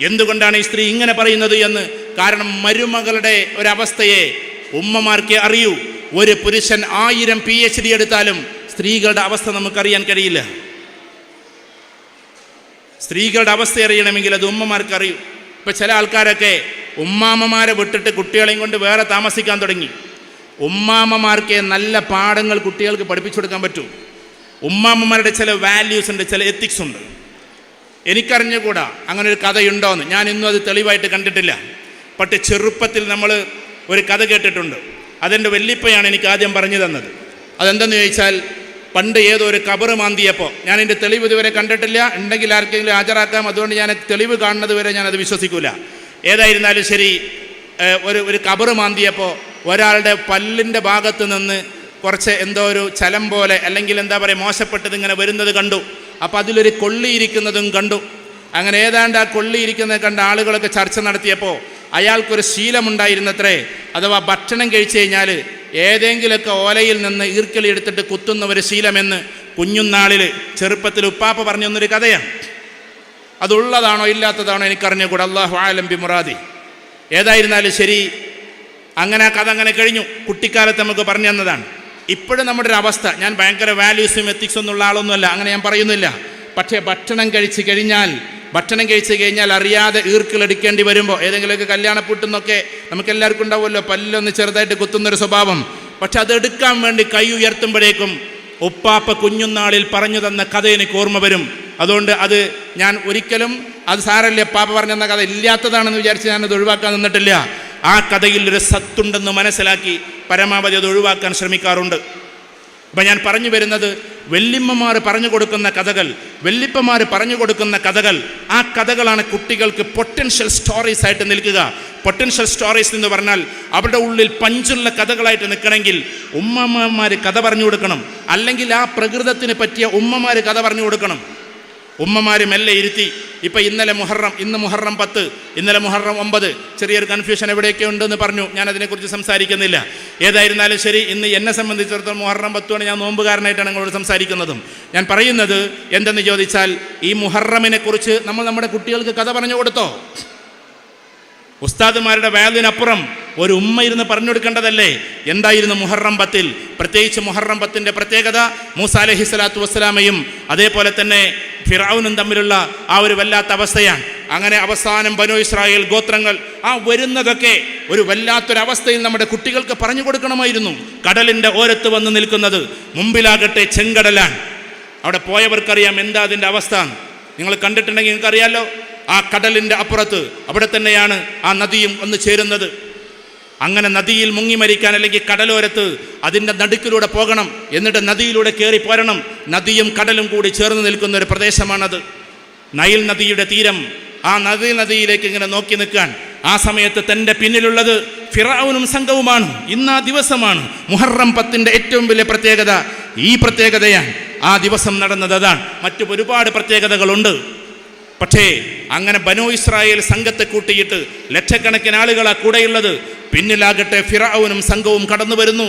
എന്തുകൊണ്ടാണ് ഈ സ്ത്രീ ഇങ്ങനെ പറയുന്നത് എന്ന്. കാരണം മരുമകളുടെ ഒരവസ്ഥയെ ഉമ്മമാർക്കേ അറിയൂ. ഒരു പുരുഷൻ 1000 PhD എടുത്താലും സ്ത്രീകളുടെ അവസ്ഥ നമുക്കറിയാൻ കഴിയില്ല. സ്ത്രീകളുടെ അവസ്ഥ അറിയണമെങ്കിൽ അത് ഉമ്മമാർക്ക് അറിയൂ. ഇപ്പം ചില ആൾക്കാരൊക്കെ ഉമ്മാമ്മമാരെ വിട്ടിട്ട് കുട്ടികളെയും കൊണ്ട് വേറെ താമസിക്കാൻ തുടങ്ങി. ഉമ്മാമ്മമാർക്ക് നല്ല പാഠങ്ങൾ കുട്ടികൾക്ക് പഠിപ്പിച്ചു കൊടുക്കാൻ പറ്റൂ. ഉമ്മാമ്മമാരുടെ ചില വാല്യൂസ് ഉണ്ട്, ചില എത്തിക്സ് ഉണ്ട്. എനിക്കറിഞ്ഞുകൂടാ അങ്ങനെ ഒരു കഥയുണ്ടോയെന്ന്. ഞാൻ ഇന്നും അത് തെളിവായിട്ട് കണ്ടിട്ടില്ല. പക്ഷേ ചെറുപ്പത്തിൽ നമ്മൾ ഒരു കഥ കേട്ടിട്ടുണ്ട്. അതെൻ്റെ വല്യപ്പയാണ് എനിക്ക് ആദ്യം പറഞ്ഞു തന്നത്. അതെന്തെന്ന് ചോദിച്ചാൽ, പണ്ട് ഏതോ ഒരു കബറ് മാന്തിയപ്പോൾ, ഞാൻ എൻ്റെ തെളിവ് ഇതുവരെ കണ്ടിട്ടില്ല, ഉണ്ടെങ്കിൽ ആർക്കെങ്കിലും ഹാജരാക്കാം, അതുകൊണ്ട് ഞാൻ തെളിവ് കാണുന്നത് വരെ ഞാനത് വിശ്വസിക്കില്ല. ഏതായിരുന്നാലും ശരി, ഒരു കബറ് മാന്തിയപ്പോൾ ഒരാളുടെ പല്ലിൻ്റെ ഭാഗത്ത് നിന്ന് കുറച്ച് എന്തോ ഒരു ചലം പോലെ, അല്ലെങ്കിൽ എന്താ പറയുക, മോശപ്പെട്ടത് ഇങ്ങനെ വരുന്നത് കണ്ടു. അപ്പോൾ അതിലൊരു കൊള്ളിയിരിക്കുന്നതും കണ്ടു. അങ്ങനെ ഏതാണ്ട് ആ കൊള്ളിയിരിക്കുന്നത് കണ്ട ആളുകളൊക്കെ ചർച്ച നടത്തിയപ്പോൾ അയാൾക്കൊരു ശീലമുണ്ടായിരുന്നത്രേ. അഥവാ ഭക്ഷണം കഴിച്ചു കഴിഞ്ഞാൽ ഏതെങ്കിലുമൊക്കെ ഓലയിൽ നിന്ന് ഈർക്കിളി എടുത്തിട്ട് കുത്തുന്ന ഒരു ശീലമെന്ന് കുഞ്ഞുനാളിൽ ചെറുപ്പത്തിൽ ഉപ്പാപ്പ പറഞ്ഞു തന്നൊരു കഥയാണ്. അതുള്ളതാണോ ഇല്ലാത്തതാണോ എനിക്കറിഞ്ഞുകൂടാ, അല്ലാഹു ആലം ബി മുറാദി. ഏതായിരുന്നാലും ശരി, അങ്ങനെ ആ കഥ അങ്ങനെ കഴിഞ്ഞു. കുട്ടിക്കാലത്ത് നമുക്ക് പറഞ്ഞു തന്നതാണ്. ഇപ്പോഴും നമ്മുടെ ഒരു അവസ്ഥ, ഞാൻ ഭയങ്കര വാല്യൂസും എത്തിക്സും ഒന്നുള്ള ആളൊന്നുമല്ല, അങ്ങനെ ഞാൻ പറയുന്നില്ല. പക്ഷേ ഭക്ഷണം കഴിച്ച് കഴിഞ്ഞാൽ അറിയാതെ ഈർക്കിലെടുക്കേണ്ടി വരുമ്പോൾ, ഏതെങ്കിലുമൊക്കെ കല്യാണപ്പൂട്ടെന്നൊക്കെ നമുക്കെല്ലാവർക്കും ഉണ്ടാവുമല്ലോ പല്ലൊന്ന് ചെറുതായിട്ട് കുത്തുന്നൊരു സ്വഭാവം. പക്ഷെ അതെടുക്കാൻ വേണ്ടി കൈ ഉയർത്തുമ്പോഴേക്കും ഉപ്പാപ്പ കുഞ്ഞുനാളിൽ പറഞ്ഞു തന്ന കഥ എനിക്ക് ഓർമ്മ വരും. അതുകൊണ്ട് അത് ഞാൻ ഒരിക്കലും അത് സാരല്ലേ പാപ്പ പറഞ്ഞെന്ന കഥ ഇല്ലാത്തതാണെന്ന് വിചാരിച്ച് ഞാനത് ഒഴിവാക്കാൻ നിന്നിട്ടില്ല. ആ കഥയിൽ ഒരു സത്തുണ്ടെന്ന് മനസ്സിലാക്കി പരമാവധി അത് ഒഴിവാക്കാൻ ശ്രമിക്കാറുണ്ട്. അപ്പം ഞാൻ പറഞ്ഞു വരുന്നത്, വല്യമ്മമാർ പറഞ്ഞു കൊടുക്കുന്ന കഥകൾ, വല്യപ്പമാർ പറഞ്ഞു കൊടുക്കുന്ന കഥകൾ, ആ കഥകളാണ് കുട്ടികൾക്ക് പൊട്ടൻഷ്യൽ സ്റ്റോറീസ് ആയിട്ട് നിൽക്കുക. പൊട്ടൻഷ്യൽ സ്റ്റോറീസ് എന്ന് പറഞ്ഞാൽ അവരുടെ ഉള്ളിൽ പഞ്ചുള്ള കഥകളായിട്ട് നിൽക്കണമെങ്കിൽ ഉമ്മമാർ കഥ പറഞ്ഞു കൊടുക്കണം, അല്ലെങ്കിൽ ആ പ്രകൃതത്തിന് പറ്റിയ ഉമ്മമാർ കഥ പറഞ്ഞു കൊടുക്കണം. ഉമ്മമാർ മെല്ലെ ഇരുത്തി. ഇപ്പം ഇന്ന് മുഹറം 10, ഇന്നലെ മുഹറം 9, ചെറിയൊരു കൺഫ്യൂഷൻ എവിടെയൊക്കെ ഉണ്ടെന്ന് പറഞ്ഞു. ഞാൻ അതിനെക്കുറിച്ച് സംസാരിക്കുന്നില്ല. ഏതായിരുന്നാലും ശരി, ഇന്ന് എന്നെ സംബന്ധിച്ചിടത്തോളം മുഹറം 10 ഞാൻ നോമ്പുകാരനായിട്ടാണ് നിങ്ങളോട് സംസാരിക്കുന്നതും. ഞാൻ പറയുന്നത് എന്തെന്ന് ചോദിച്ചാൽ, ഈ മുഹറമിനെ കുറിച്ച് നമ്മൾ നമ്മുടെ കുട്ടികൾക്ക് കഥ പറഞ്ഞു കൊടുത്തോ? ഉസ്താദുമാരുടെ വാലിനപ്പുറം ഒരു ഉമ്മ ഇരുന്ന് പറഞ്ഞു കൊടുക്കേണ്ടതല്ലേ? എന്തായിരുന്നു മുഹറം 10? പ്രത്യേകിച്ച് മുഹറം 10ന്റെ പ്രത്യേകത മൂസ അലൈഹിസ്സലാത്തു വസ്സലാമയും അതേപോലെ തന്നെ ഫിറഔനും തമ്മിലുള്ള ആ ഒരു വല്ലാത്ത അവസ്ഥയാണ്. അങ്ങനെ അവസാനം ബനൂ ഇസ്രായേൽ ഗോത്രങ്ങൾ ആ വരുന്നതൊക്കെ ഒരു വല്ലാത്തൊരവസ്ഥയിൽ നമ്മുടെ കുട്ടികൾക്ക് പറഞ്ഞു കൊടുക്കണമായിരുന്നു. കടലിൻ്റെ ഓരത്ത് വന്ന് നിൽക്കുന്നത്, മുമ്പിലാകട്ടെ ചെങ്കടലാണ്. അവിടെ പോയവർക്കറിയാം എന്താ അതിൻ്റെ അവസ്ഥ. നിങ്ങൾ കണ്ടിട്ടുണ്ടെങ്കിൽ നിങ്ങൾക്കറിയാലോ. ആ കടലിൻ്റെ അപ്പുറത്ത് അവിടെ തന്നെയാണ് ആ നദിയും ഒന്ന് ചേരുന്നത്. അങ്ങനെ നദിയിൽ മുങ്ങി മരിക്കാൻ, അല്ലെങ്കിൽ കടലോരത്ത് അതിൻ്റെ നടുക്കിലൂടെ പോകണം, എന്നിട്ട് നദിയിലൂടെ കയറി പോരണം. നദിയും കടലും കൂടി ചേർന്ന് നിൽക്കുന്ന ഒരു പ്രദേശമാണത്. നൈൽ നദിയുടെ തീരം. ആ നദിയിലേക്ക് ഇങ്ങനെ നോക്കി നിൽക്കാൻ ആ സമയത്ത് തൻ്റെ പിന്നിലുള്ളത് ഫിറഔനും സംഘവുമാണ്. ഇന്ന് ആ ദിവസമാണ് മുഹറം 10ന്റെ ഏറ്റവും വലിയ പ്രത്യേകത. ഈ പ്രത്യേകതയാണ് ആ ദിവസം നടന്നത്. അതാണ്. മറ്റു ഒരുപാട് പ്രത്യേകതകളുണ്ട്. പക്ഷേ അങ്ങനെ ബനൂ ഇസ്രായേൽ സംഘത്തെ കൂട്ടിയിട്ട് ലക്ഷക്കണക്കിന് ആളുകളാ കൂടെയുള്ളത്. പിന്നിലാകട്ടെ ഫിറഔനും സംഘവും കടന്നു വരുന്നു.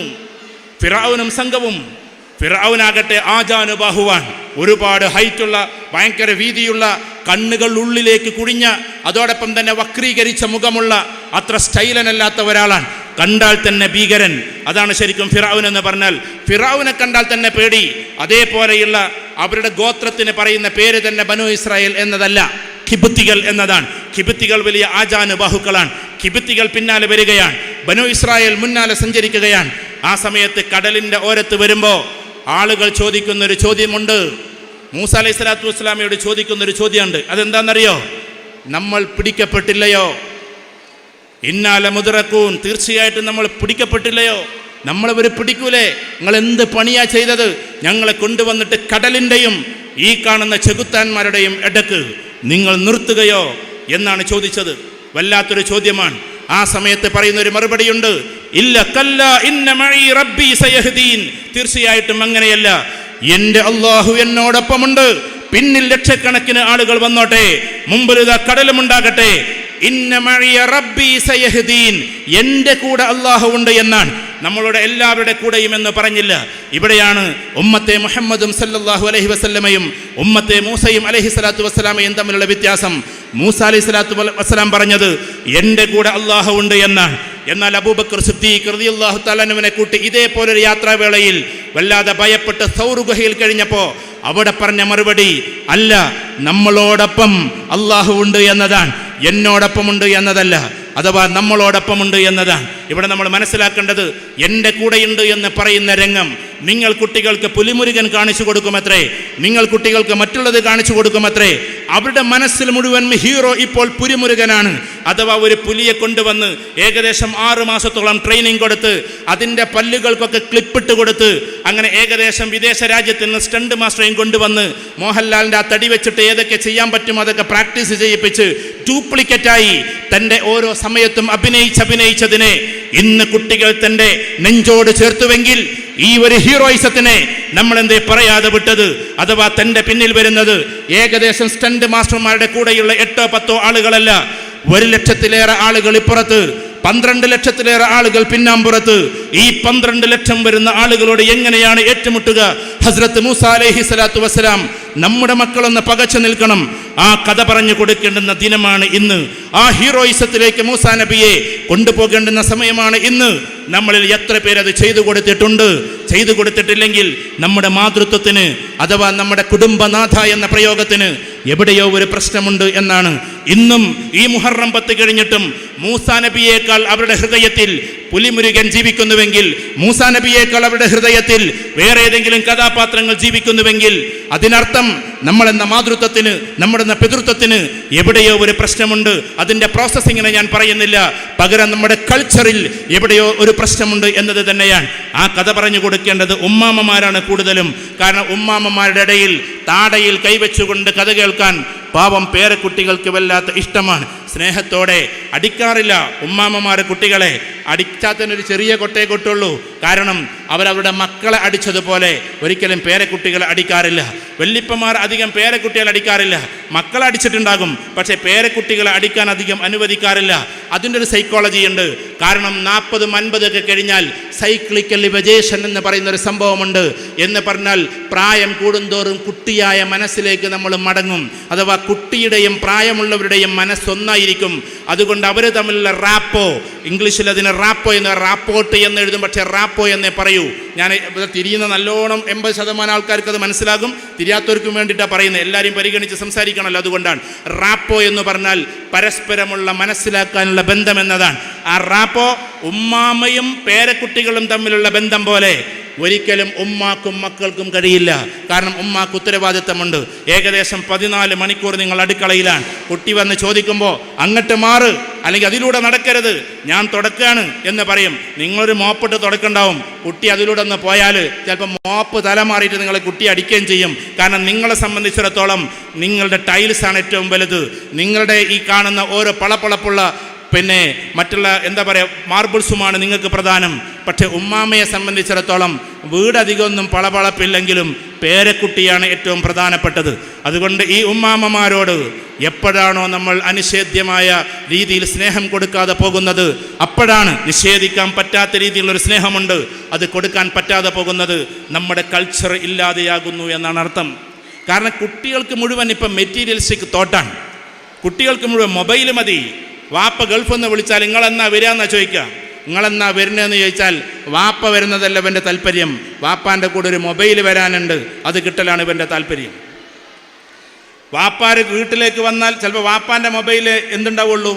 ഫിറഔനാകട്ടെ ആജാനുബാഹുവാൻ, ഒരുപാട് ഹൈറ്റുള്ള, ഭയങ്കര വീതിയുള്ള, കണ്ണുകൾ ഉള്ളിലേക്ക് കുഴിഞ്ഞ, അതോടൊപ്പം തന്നെ വക്രീകരിച്ച മുഖമുള്ള, അത്ര സ്റ്റൈലനല്ലാത്ത ഒരാളാണ്. കണ്ടാൽ തന്നെ ഭീകരൻ. അതാണ് ശരിക്കും ഫിറഔൻ എന്ന് പറഞ്ഞാൽ. ഫിറഔനെ കണ്ടാൽ തന്നെ പേടി. അതേപോലെയുള്ള അവരുടെ ഗോത്രത്തിന് പറയുന്ന പേര് തന്നെ ബനൂ ഇസ്രായേൽ എന്നതല്ല, ഖിബ്തികൾ എന്നതാണ്. ഖിബ്തികൾ വലിയ ആജാനുബാഹുക്കളാണ്. ഖിബ്തികൾ പിന്നാലെ വരികയാണ്, ബനൂ ഇസ്രായേൽ മുന്നാലെ സഞ്ചരിക്കുകയാണ്. ആ സമയത്ത് കടലിൻ്റെ ഓരത്ത് വരുമ്പോൾ ആളുകൾ ചോദിക്കുന്നൊരു ചോദ്യമുണ്ട്. മൂസ അലൈഹിസ്സലാത്തു വസ്സലാമയോട് ചോദിക്കുന്നൊരു ചോദ്യമുണ്ട്. അതെന്താണെന്നറിയോ? നമ്മൾ പിടിക്കപ്പെട്ടില്ലയോ? ഇന്നാല മുദ്റക്കൂൻ, തീർച്ചയായിട്ടും നമ്മൾ പിടിക്കപ്പെട്ടില്ലയോ? നമ്മളവർ പിടിക്കൂലേ? നിങ്ങൾ എന്ത് പണിയാ ചെയ്തത്? ഞങ്ങളെ കൊണ്ടുവന്നിട്ട് കടലിൻ്റെയും ഈ കാണുന്ന ചെകുത്താന്മാരുടെയും ഇടക്ക് നിങ്ങൾ നിർത്തുകയോ എന്നാണ് ചോദിച്ചത്. വല്ലാത്തൊരു ചോദ്യമാണ്. ആ സമയത്ത് പറയുന്നൊരു മറുപടിയുണ്ട്, ഇല്ല കല്ല ഇന്ന മഈ റബ്ബി സയഹ്ദീൻ, തീർച്ചയായിട്ടും അങ്ങനെയല്ല, എൻ്റെ അല്ലാഹു എന്നോടൊപ്പമുണ്ട്. പിന്നിൽ ലക്ഷക്കണക്കിന് ആളുകൾ വന്നോട്ടെ, മുമ്പിൽ കടലുമുണ്ടാകട്ടെ, ഇന്ന മഇയ റബ്ബി സയഹ്ദീൻ, എൻ്റെ കൂടെ അല്ലാഹു ഉണ്ട് എന്നാണ്. നമ്മളുടെ എല്ലാവരുടെ കൂടെയും എന്ന് പറഞ്ഞില്ല. ഇവിടെയാണ് ഉമ്മത്തെ മുഹമ്മദും സല്ലല്ലാഹു അലൈഹി വസല്ലമയും ഉമ്മത്തെ മൂസയും അലൈഹിസ്സലാത്തു വസ്സലാമയും തമ്മിലുള്ള വ്യത്യാസം. മൂസ അലൈഹിസ്സലാത്തു വസ്സലാം പറഞ്ഞത് എൻ്റെ കൂടെ അല്ലാഹു ഉണ്ട് എന്നാണ്. എന്നാൽ അബൂബക്കർ സിദ്ദീഖ് റളിയല്ലാഹു തആല അൻഹുവിനെ കൂട്ടി ഇതേപോലൊരു യാത്രാവേളയിൽ വല്ലാതെ ഭയപ്പെട്ട് സൗർ ഗുഹയിൽ കഴിഞ്ഞപ്പോൾ അവിടെ പറഞ്ഞ മറുപടി അല്ല, നമ്മളോടൊപ്പം അല്ലാഹു ഉണ്ട് എന്നതാണ്, എന്നോടൊപ്പമുണ്ട് എന്നതല്ല, അഥവാ നമ്മളോടൊപ്പമുണ്ട് എന്നതാണ്. ഇവിടെ നമ്മൾ മനസ്സിലാക്കേണ്ടത്, എൻ്റെ കൂടെയുണ്ട് എന്ന് പറയുന്ന രംഗം നിങ്ങൾ കുട്ടികൾക്ക് പുലിമുരുകൻ കാണിച്ചു കൊടുക്കുമത്രേ, നിങ്ങൾ കുട്ടികൾക്ക് മറ്റുള്ളത് കാണിച്ചു കൊടുക്കുമത്രേ. അവരുടെ മനസ്സിൽ മുഴുവൻ ഹീറോ ഇപ്പോൾ പുലിമുരുകനാണ്. അഥവാ ഒരു പുലിയെ കൊണ്ടുവന്ന് ഏകദേശം 6 മാസത്തോളം ട്രെയിനിങ് കൊടുത്ത് അതിൻ്റെ പല്ലുകൾക്കൊക്കെ ക്ലിപ്പിട്ട് കൊടുത്ത് അങ്ങനെ ഏകദേശം വിദേശ രാജ്യത്തിൽ നിന്ന് സ്റ്റണ്ട് മാസ്റ്ററേയും കൊണ്ടുവന്ന് മോഹൻലാലിൻ്റെ ആ തടി വെച്ചിട്ട് ഏതൊക്കെ ചെയ്യാൻ പറ്റുമോ അതൊക്കെ പ്രാക്ടീസ് ചെയ്യിപ്പിച്ച് ഡ്യൂപ്ലിക്കേറ്റായി തൻ്റെ ഓരോ സമയത്തും അഭിനയിച്ചതിനെ ഇന്ന് കുട്ടികൾ തൻ്റെ നെഞ്ചോട് ചേർത്തുവെങ്കിൽ ഈ ഒരു ഹീറോയിസത്തിനെ നമ്മൾ എന്തേ പറയാതെ വിട്ടത്? അഥവാ തൻ്റെ പിന്നിൽ വരുന്നത് ഏകദേശം സ്റ്റണ്ട് മാസ്റ്റർമാരുടെ കൂടെയുള്ള 8-10 ആളുകളല്ല, 1 ലക്ഷത്തിലേറെ ആളുകൾ ഇപ്പുറത്ത്, 12 ലക്ഷത്തിലേറെ ആളുകൾ പിന്നാമ്പുറത്ത്. ഈ 12 ലക്ഷം വരുന്ന ആളുകളോട് എങ്ങനെയാണ് ഏറ്റുമുട്ടുക? ഹസ്രത്ത് മൂസ അലൈഹിസ്സലാത്തു വസ്സലാം നമ്മുടെ മക്കളൊന്ന് പകച്ചു നിൽക്കണം. ആ കഥ പറഞ്ഞു കൊടുക്കേണ്ടുന്ന ദിനമാണ് ഇന്ന്. ആ ഹീറോയിസത്തിലേക്ക് മൂസാ നബിയെ കൊണ്ടുപോകേണ്ടുന്ന സമയമാണ് ഇന്ന്. നമ്മളിൽ എത്ര പേരത് ചെയ്തു കൊടുത്തിട്ടുണ്ട്? ചെയ്തു കൊടുത്തിട്ടില്ലെങ്കിൽ നമ്മുടെ മാതൃത്വത്തിന് അഥവാ നമ്മുടെ കുടുംബനാഥ എന്ന പ്രയോഗത്തിന് എവിടെയോ ഒരു പ്രശ്നമുണ്ട് എന്നാണ്. ഇന്നും ഈ മുഹറം 10 കഴിഞ്ഞിട്ടും മൂസാ നബിയേക്കാൾ അവരുടെ ഹൃദയത്തിൽ പുലിമുരുകൻ ജീവിക്കുന്നുവെങ്കിൽ, മൂസാ നബിയേക്കാൾ അവരുടെ ഹൃദയത്തിൽ വേറെ ഏതെങ്കിലും കഥാപാത്രങ്ങൾ ജീവിക്കുന്നുവെങ്കിൽ അതിനർത്ഥം നമ്മളെന്ന മാതൃത്വത്തിന്, നമ്മുടെ പിതൃത്വത്തിന് എവിടെയോ ഒരു പ്രശ്നമുണ്ട്. അതിൻ്റെ പ്രോസസ്സിങ്ങിനെ ഞാൻ പറയുന്നില്ല, പകരം നമ്മുടെ കൾച്ചറിൽ എവിടെയോ ഒരു പ്രശ്നമുണ്ട് എന്നത് തന്നെയാണ്. ആ കഥ പറഞ്ഞു കൊടുക്കേണ്ടത് ഉമ്മാമ്മമാരാണ് കൂടുതലും. കാരണം ഉമ്മാമ്മമാരുടെ ഇടയിൽ താടയിൽ കൈവച്ചുകൊണ്ട് കഥ കേൾക്കാൻ പാവം പേരക്കുട്ടികൾക്ക് വല്ലാത്ത ഇഷ്ടമാണ്. സ്നേഹത്തോടെ അടിക്കാറില്ല ഉമ്മാമ്മമാരെ കുട്ടികളെ. അടിച്ചാത്തതിനൊരു ചെറിയ കൊട്ടേ കൊട്ടുള്ളൂ. കാരണം അവരവരുടെ മക്കളെ അടിച്ചതുപോലെ ഒരിക്കലും പേരക്കുട്ടികളെ അടിക്കാറില്ല. വല്യപ്പന്മാർ അധികം പേരക്കുട്ടികളെ അടിക്കാറില്ല. മക്കളെ അടിച്ചിട്ടുണ്ടാകും, പക്ഷേ പേരക്കുട്ടികളെ അടിക്കാൻ അധികം അനുവദിക്കാറില്ല. അതിൻ്റെ ഒരു സൈക്കോളജി ഉണ്ട്. കാരണം 40-50 ഒക്കെ കഴിഞ്ഞാൽ സൈക്ലിക്കൽ ലിവജേഷൻ എന്ന് പറയുന്നൊരു സംഭവമുണ്ട്. എന്ന് പറഞ്ഞാൽ പ്രായം കൂടുന്തോറും കുട്ടിയായ മനസ്സിലേക്ക് നമ്മൾ മടങ്ങും. അഥവാ കുട്ടിയുടെയും പ്രായമുള്ളവരുടെയും മനസ്സൊന്നായിരിക്കും. അതുകൊണ്ട് അവർ തമ്മിലുള്ള റാപ്പോ, ഇംഗ്ലീഷിൽ അതിന് റാപ്പോ എന്ന് റാപ്പോട്ട് എന്ന് എഴുതും, പക്ഷേ റാപ്പോ എന്നേ പറയൂ. ഞാൻ തിരിയുന്ന നല്ലോണം 80% ആൾക്കാർക്ക് അത് മനസ്സിലാകും. തിരിയാത്തവർക്കും വേണ്ടിയിട്ടാണ് പറയുന്നത്. എല്ലാവരും പരിഗണിച്ച് സംസാരിക്കണമല്ലോ, അതുകൊണ്ടാണ്. റാപ്പോ എന്ന് പറഞ്ഞാൽ പരസ്പരമുള്ള മനസ്സിലാക്കാനുള്ള ബന്ധം എന്നതാണ്. ആ റാപ്പോ ഉമ്മാമയും പേരക്കുട്ടികളും തമ്മിലുള്ള ബന്ധം പോലെ ഒരിക്കലും ഉമ്മാക്കും മക്കൾക്കും കഴിയില്ല. കാരണം ഉമ്മാക്ക് ഉത്തരവാദിത്തമുണ്ട്. ഏകദേശം 14 മണിക്കൂർ നിങ്ങൾ അടുക്കളയിലാണ്. കുട്ടി വന്ന് ചോദിക്കുമ്പോൾ അങ്ങോട്ട് മാറ്, അല്ലെങ്കിൽ അതിലൂടെ നടക്കരുത്, ഞാൻ തുടക്കാണ് എന്ന് പറയും. നിങ്ങളൊരു മോപ്പിട്ട് തുടക്കുണ്ടാവും. കുട്ടി അതിലൂടെ ഒന്ന് പോയാൽ ചിലപ്പോൾ മോപ്പ് തല മാറിയിട്ട് നിങ്ങളെ കുട്ടി അടിക്കുകയും ചെയ്യും. കാരണം നിങ്ങളെ സംബന്ധിച്ചിടത്തോളം നിങ്ങളുടെ ടൈൽസാണ് ഏറ്റവും വലുത്. നിങ്ങളുടെ ഈ കാണുന്ന ഓരോ പളപ്പളപ്പുള്ള പിന്നെ മറ്റുള്ള എന്താ പറയുക മാർബിൾസുമാണ് നിങ്ങൾക്ക് പ്രധാനം. പക്ഷെ ഉമ്മാമ്മയെ സംബന്ധിച്ചിടത്തോളം വീടധികമൊന്നും പളപളപ്പില്ലെങ്കിലും പേരക്കുട്ടിയാണ് ഏറ്റവും പ്രധാനപ്പെട്ടത്. അതുകൊണ്ട് ഈ ഉമ്മാമ്മമാരോട് എപ്പോഴാണോ നമ്മൾ അനിഷേധ്യമായ രീതിയിൽ സ്നേഹം കൊടുക്കാതെ പോകുന്നത്, അപ്പോഴാണ് നിഷേധിക്കാൻ പറ്റാത്ത രീതിയിലുള്ളൊരു സ്നേഹമുണ്ട്, അത് കൊടുക്കാൻ പറ്റാതെ പോകുന്നത് നമ്മുടെ കൾച്ചർ ഇല്ലാതെയാകുന്നു എന്നാണ് അർത്ഥം. കാരണം കുട്ടികൾക്ക് മുഴുവൻ ഇപ്പം മെറ്റീരിയലിസ്റ്റിക് തോട്ടാണ്. കുട്ടികൾക്ക് മുഴുവൻ മൊബൈൽ മതി. വാപ്പ ഗൾഫിൽ നിന്ന് വിളിച്ചാൽ നിങ്ങളെന്നാ വരികയെന്നാ ചോദിക്കുക. നിങ്ങളെന്നാ വരുന്നതെന്ന് ചോദിച്ചാൽ വാപ്പ വരുന്നതല്ല ഇവൻ്റെ താല്പര്യം. വാപ്പാൻ്റെ കൂടെ ഒരു മൊബൈൽ വരാനുണ്ട്, അത് കിട്ടലാണ് ഇവൻ്റെ താല്പര്യം. വാപ്പാർ വീട്ടിലേക്ക് വന്നാൽ ചിലപ്പോൾ വാപ്പാൻ്റെ മൊബൈൽ എന്തുണ്ടാവുള്ളൂ?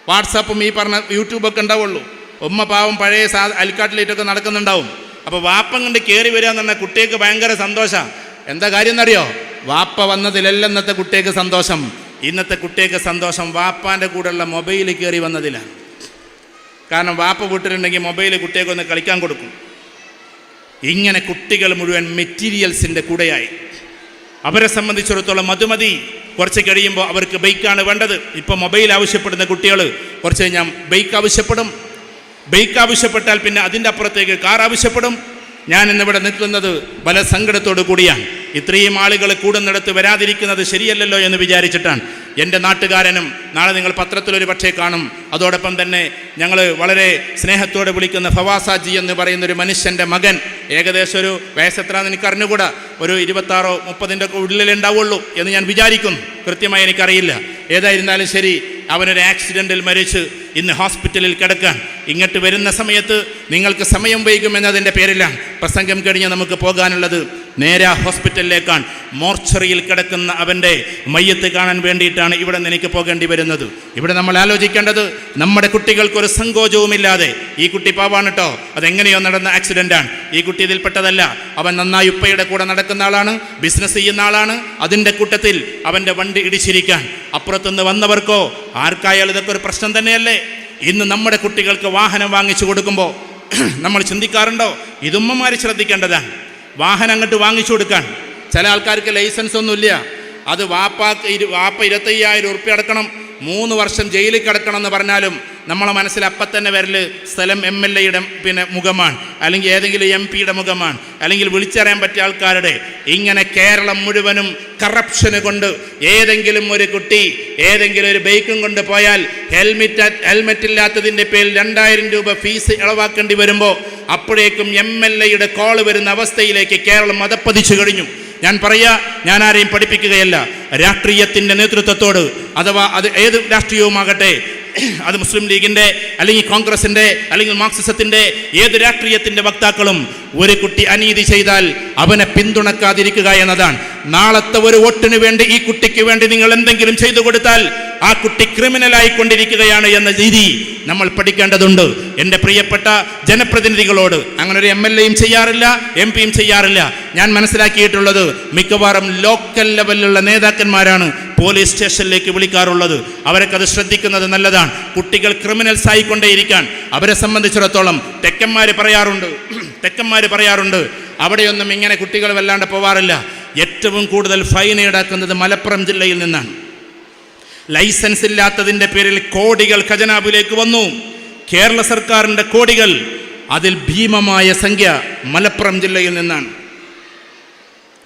വാട്സാപ്പും ഈ പറഞ്ഞ യൂട്യൂബൊക്കെ ഉണ്ടാവുള്ളൂ. ഉമ്മ പാവം പഴയ അൽക്കാട്ടിലേറ്റൊക്കെ നടക്കുന്നുണ്ടാവും. അപ്പോൾ വാപ്പം കണ്ട് കയറി വരിക എന്ന് പറഞ്ഞാൽ കുട്ടികൾക്ക് ഭയങ്കര സന്തോഷമാണ്. എന്താ കാര്യം എന്നറിയോ? വാപ്പ വന്നതിലെല്ലാം ഇന്നത്തെ കുട്ടികൾക്ക് സന്തോഷം. ഇന്നത്തെ കുട്ടികൾക്ക് സന്തോഷം വാപ്പാൻ്റെ കൂടെയുള്ള മൊബൈൽ കയറി വന്നതിലാണ്. കാരണം വാപ്പ വീട്ടിലുണ്ടെങ്കിൽ മൊബൈൽ കുട്ടികൾക്കൊന്ന് കളിക്കാൻ കൊടുക്കും. ഇങ്ങനെ കുട്ടികൾ മുഴുവൻ മെറ്റീരിയൽസിൻ്റെ കൂടെയായി. അവരെ സംബന്ധിച്ചിടത്തോളം മധുമതി. കുറച്ച് കഴിയുമ്പോൾ അവർക്ക് ബൈക്കാണ് വേണ്ടത്. ഇപ്പോൾ മൊബൈൽ ആവശ്യപ്പെടുന്ന കുട്ടികൾ കുറച്ച് കഴിഞ്ഞാൽ ബൈക്ക് ആവശ്യപ്പെടും. ബൈക്ക് ആവശ്യപ്പെട്ടാൽ പിന്നെ അതിൻ്റെ അപ്പുറത്തേക്ക് കാർ ആവശ്യപ്പെടും. ഞാൻ ഇന്നിവിടെ നിൽക്കുന്നത് പല സങ്കടത്തോടു കൂടിയാണ്. ഇത്രയും ആളുകൾ കൂടുന്നിടത്ത് വരാതിരിക്കുന്നത് ശരിയല്ലല്ലോ എന്ന് വിചാരിച്ചിട്ടാണ്. എൻ്റെ നാട്ടുകാരനും നാളെ നിങ്ങൾ പത്രത്തിലൊരു പക്ഷേ കാണും. അതോടൊപ്പം തന്നെ ഞങ്ങൾ വളരെ സ്നേഹത്തോടെ വിളിക്കുന്ന ഫവാസാജി എന്ന് പറയുന്നൊരു മനുഷ്യൻ്റെ മകൻ, ഏകദേശം ഒരു വയസ്സെത്രാന്ന് എനിക്ക് അറിഞ്ഞുകൂടാ, ഒരു 26-30 ഒക്കെ ഉള്ളിലുണ്ടാവുള്ളൂ എന്ന് ഞാൻ വിചാരിക്കുന്നു. കൃത്യമായി എനിക്കറിയില്ല. ഏതായിരുന്നാലും ശരി, അവനൊരു ആക്സിഡൻറ്റിൽ മരിച്ച് ഇന്ന് ഹോസ്പിറ്റലിൽ കിടക്കാൻ. ഇങ്ങോട്ട് വരുന്ന സമയത്ത് നിങ്ങൾക്ക് സമയം വൈകുമെന്നതിൻ്റെ പേരിലാണ് പ്രസംഗം കഴിഞ്ഞ് നമുക്ക് പോകാനുള്ളത്. നേരെ ഹോസ്പിറ്റലിലേക്കാണ്. മോർച്ചറിയിൽ കിടക്കുന്ന അവൻ്റെ മയ്യത്ത് കാണാൻ വേണ്ടിയിട്ടാണ് ഇവിടെ നിന്ന് എനിക്ക് പോകേണ്ടി വരുന്നത്. ഇവിടെ നമ്മൾ ആലോചിക്കേണ്ടത് നമ്മുടെ കുട്ടികൾക്കൊരു സങ്കോചവുമില്ലാതെ, ഈ കുട്ടി പാവാണ് കേട്ടോ, അതെങ്ങനെയോ നടന്ന ആക്സിഡൻ്റാണ്, ഈ കുട്ടി ഇതിൽപ്പെട്ടതല്ല, അവൻ നന്നായി ഉപ്പയുടെ കൂടെ നടക്കുന്ന ആളാണ്, ബിസിനസ് ചെയ്യുന്ന ആളാണ്, അതിൻ്റെ കൂട്ടത്തിൽ അവൻ്റെ വണ്ടി ഇടിച്ചിരിക്കാൻ. അപ്പുറത്തുനിന്ന് വന്നവർക്കോ ആർക്കായാലും ഇതൊക്കെ ഒരു പ്രശ്നം തന്നെയല്ലേ. ഇന്ന് നമ്മുടെ കുട്ടികൾക്ക് വാഹനം വാങ്ങിച്ചു കൊടുക്കുമ്പോൾ നമ്മൾ ചിന്തിക്കാറുണ്ടോ? ഇതുമ്മമാർ ശ്രദ്ധിക്കേണ്ടതാണ്. വാഹനം അങ്ങോട്ട് വാങ്ങിച്ചു കൊടുക്കാൻ ചില ആൾക്കാർക്ക് ലൈസൻസ് ഒന്നുമില്ല. അത് വാപ്പ 25,000 ഉറുപ്പ്യ അടക്കണം, 3 വർഷം ജയിലിൽ കിടക്കണം എന്ന് പറഞ്ഞാലും നമ്മളെ മനസ്സിൽ അപ്പം തന്നെ വരല് സ്ഥലം MLA-യുടെ പിന്നെ മുഖമാണ്, അല്ലെങ്കിൽ ഏതെങ്കിലും MP-യുടെ മുഖമാണ്, അല്ലെങ്കിൽ വിളിച്ചറിയാൻ പറ്റിയ ആൾക്കാരുടെ. ഇങ്ങനെ കേരളം മുഴുവനും കറപ്ഷന് കൊണ്ട് ഏതെങ്കിലും ഒരു കുട്ടി ഏതെങ്കിലും ഒരു ബൈക്കും കൊണ്ട് പോയാൽ ഹെൽമെറ്റ് ഇല്ലാത്തതിൻ്റെ പേരിൽ 2000 രൂപ ഫീസ് ഇളവാക്കേണ്ടി വരുമ്പോൾ അപ്പോഴേക്കും MLA-യുടെ കോള് വരുന്ന അവസ്ഥയിലേക്ക് കേരളം അതപ്പതിച്ചു കഴിഞ്ഞു. ഞാൻ ഞാൻ ആരെയും പഠിപ്പിക്കുകയല്ല. രാഷ്ട്രീയത്തിൻ്റെ നേതൃത്വത്തോട്, അഥവാ അത് ഏത് രാഷ്ട്രീയവുമാകട്ടെ, അത് മുസ്ലിം ലീഗിൻ്റെ അല്ലെങ്കിൽ കോൺഗ്രസിൻ്റെ അല്ലെങ്കിൽ മാർക്സിസത്തിൻ്റെ ഏത് രാഷ്ട്രീയത്തിൻ്റെ വക്താക്കളും ഒരു കുട്ടി അനീതി ചെയ്താൽ അവനെ പിന്തുണക്കാതിരിക്കുക എന്നതാണ്. നാളത്തെ ഒരു വോട്ടിന് വേണ്ടി ഈ കുട്ടിക്ക് വേണ്ടി നിങ്ങൾ എന്തെങ്കിലും ചെയ്തു കൊടുത്താൽ ആ കുട്ടി ക്രിമിനലായിക്കൊണ്ടിരിക്കുകയാണ് എന്ന രീതി നമ്മൾ പഠിക്കേണ്ടതുണ്ട്. എൻ്റെ പ്രിയപ്പെട്ട ജനപ്രതിനിധികളോട്, അങ്ങനെ ഒരു MLA യും ചെയ്യാറില്ല, MP യും ചെയ്യാറില്ല. ഞാൻ മനസ്സിലാക്കിയിട്ടുള്ളത് മിക്കവാറും ലോക്കൽ ലെവലിലുള്ള നേതാക്കന്മാരാണ് പോലീസ് സ്റ്റേഷനിലേക്ക് വിളിക്കാറുള്ളത്. അവരൊക്കെ അത് ശ്രദ്ധിക്കുന്നത് നല്ലതാണ്. കുട്ടികൾ ക്രിമിനൽസ് ആയിക്കൊണ്ടേയിരിക്കാൻ അവരെ സംബന്ധിച്ചിടത്തോളം തെക്കന്മാർ പറയാറുണ്ട് അവിടെയൊന്നും ഇങ്ങനെ കുട്ടികൾ വല്ലാണ്ട് പോവാറില്ല. ഏറ്റവും കൂടുതൽ ഫൈൻ ഈടാക്കുന്നത് മലപ്പുറം ജില്ലയിൽ നിന്നാണ്. ലൈസൻസ് ഇല്ലാത്തതിൻ്റെ പേരിൽ കോടികൾ ഖജനാവിലേക്ക് വന്നു. കേരള സർക്കാരിൻ്റെ കോടികൾ, അതിൽ ഭീമമായ സംഖ്യ മലപ്പുറം ജില്ലയിൽ നിന്നാണ്.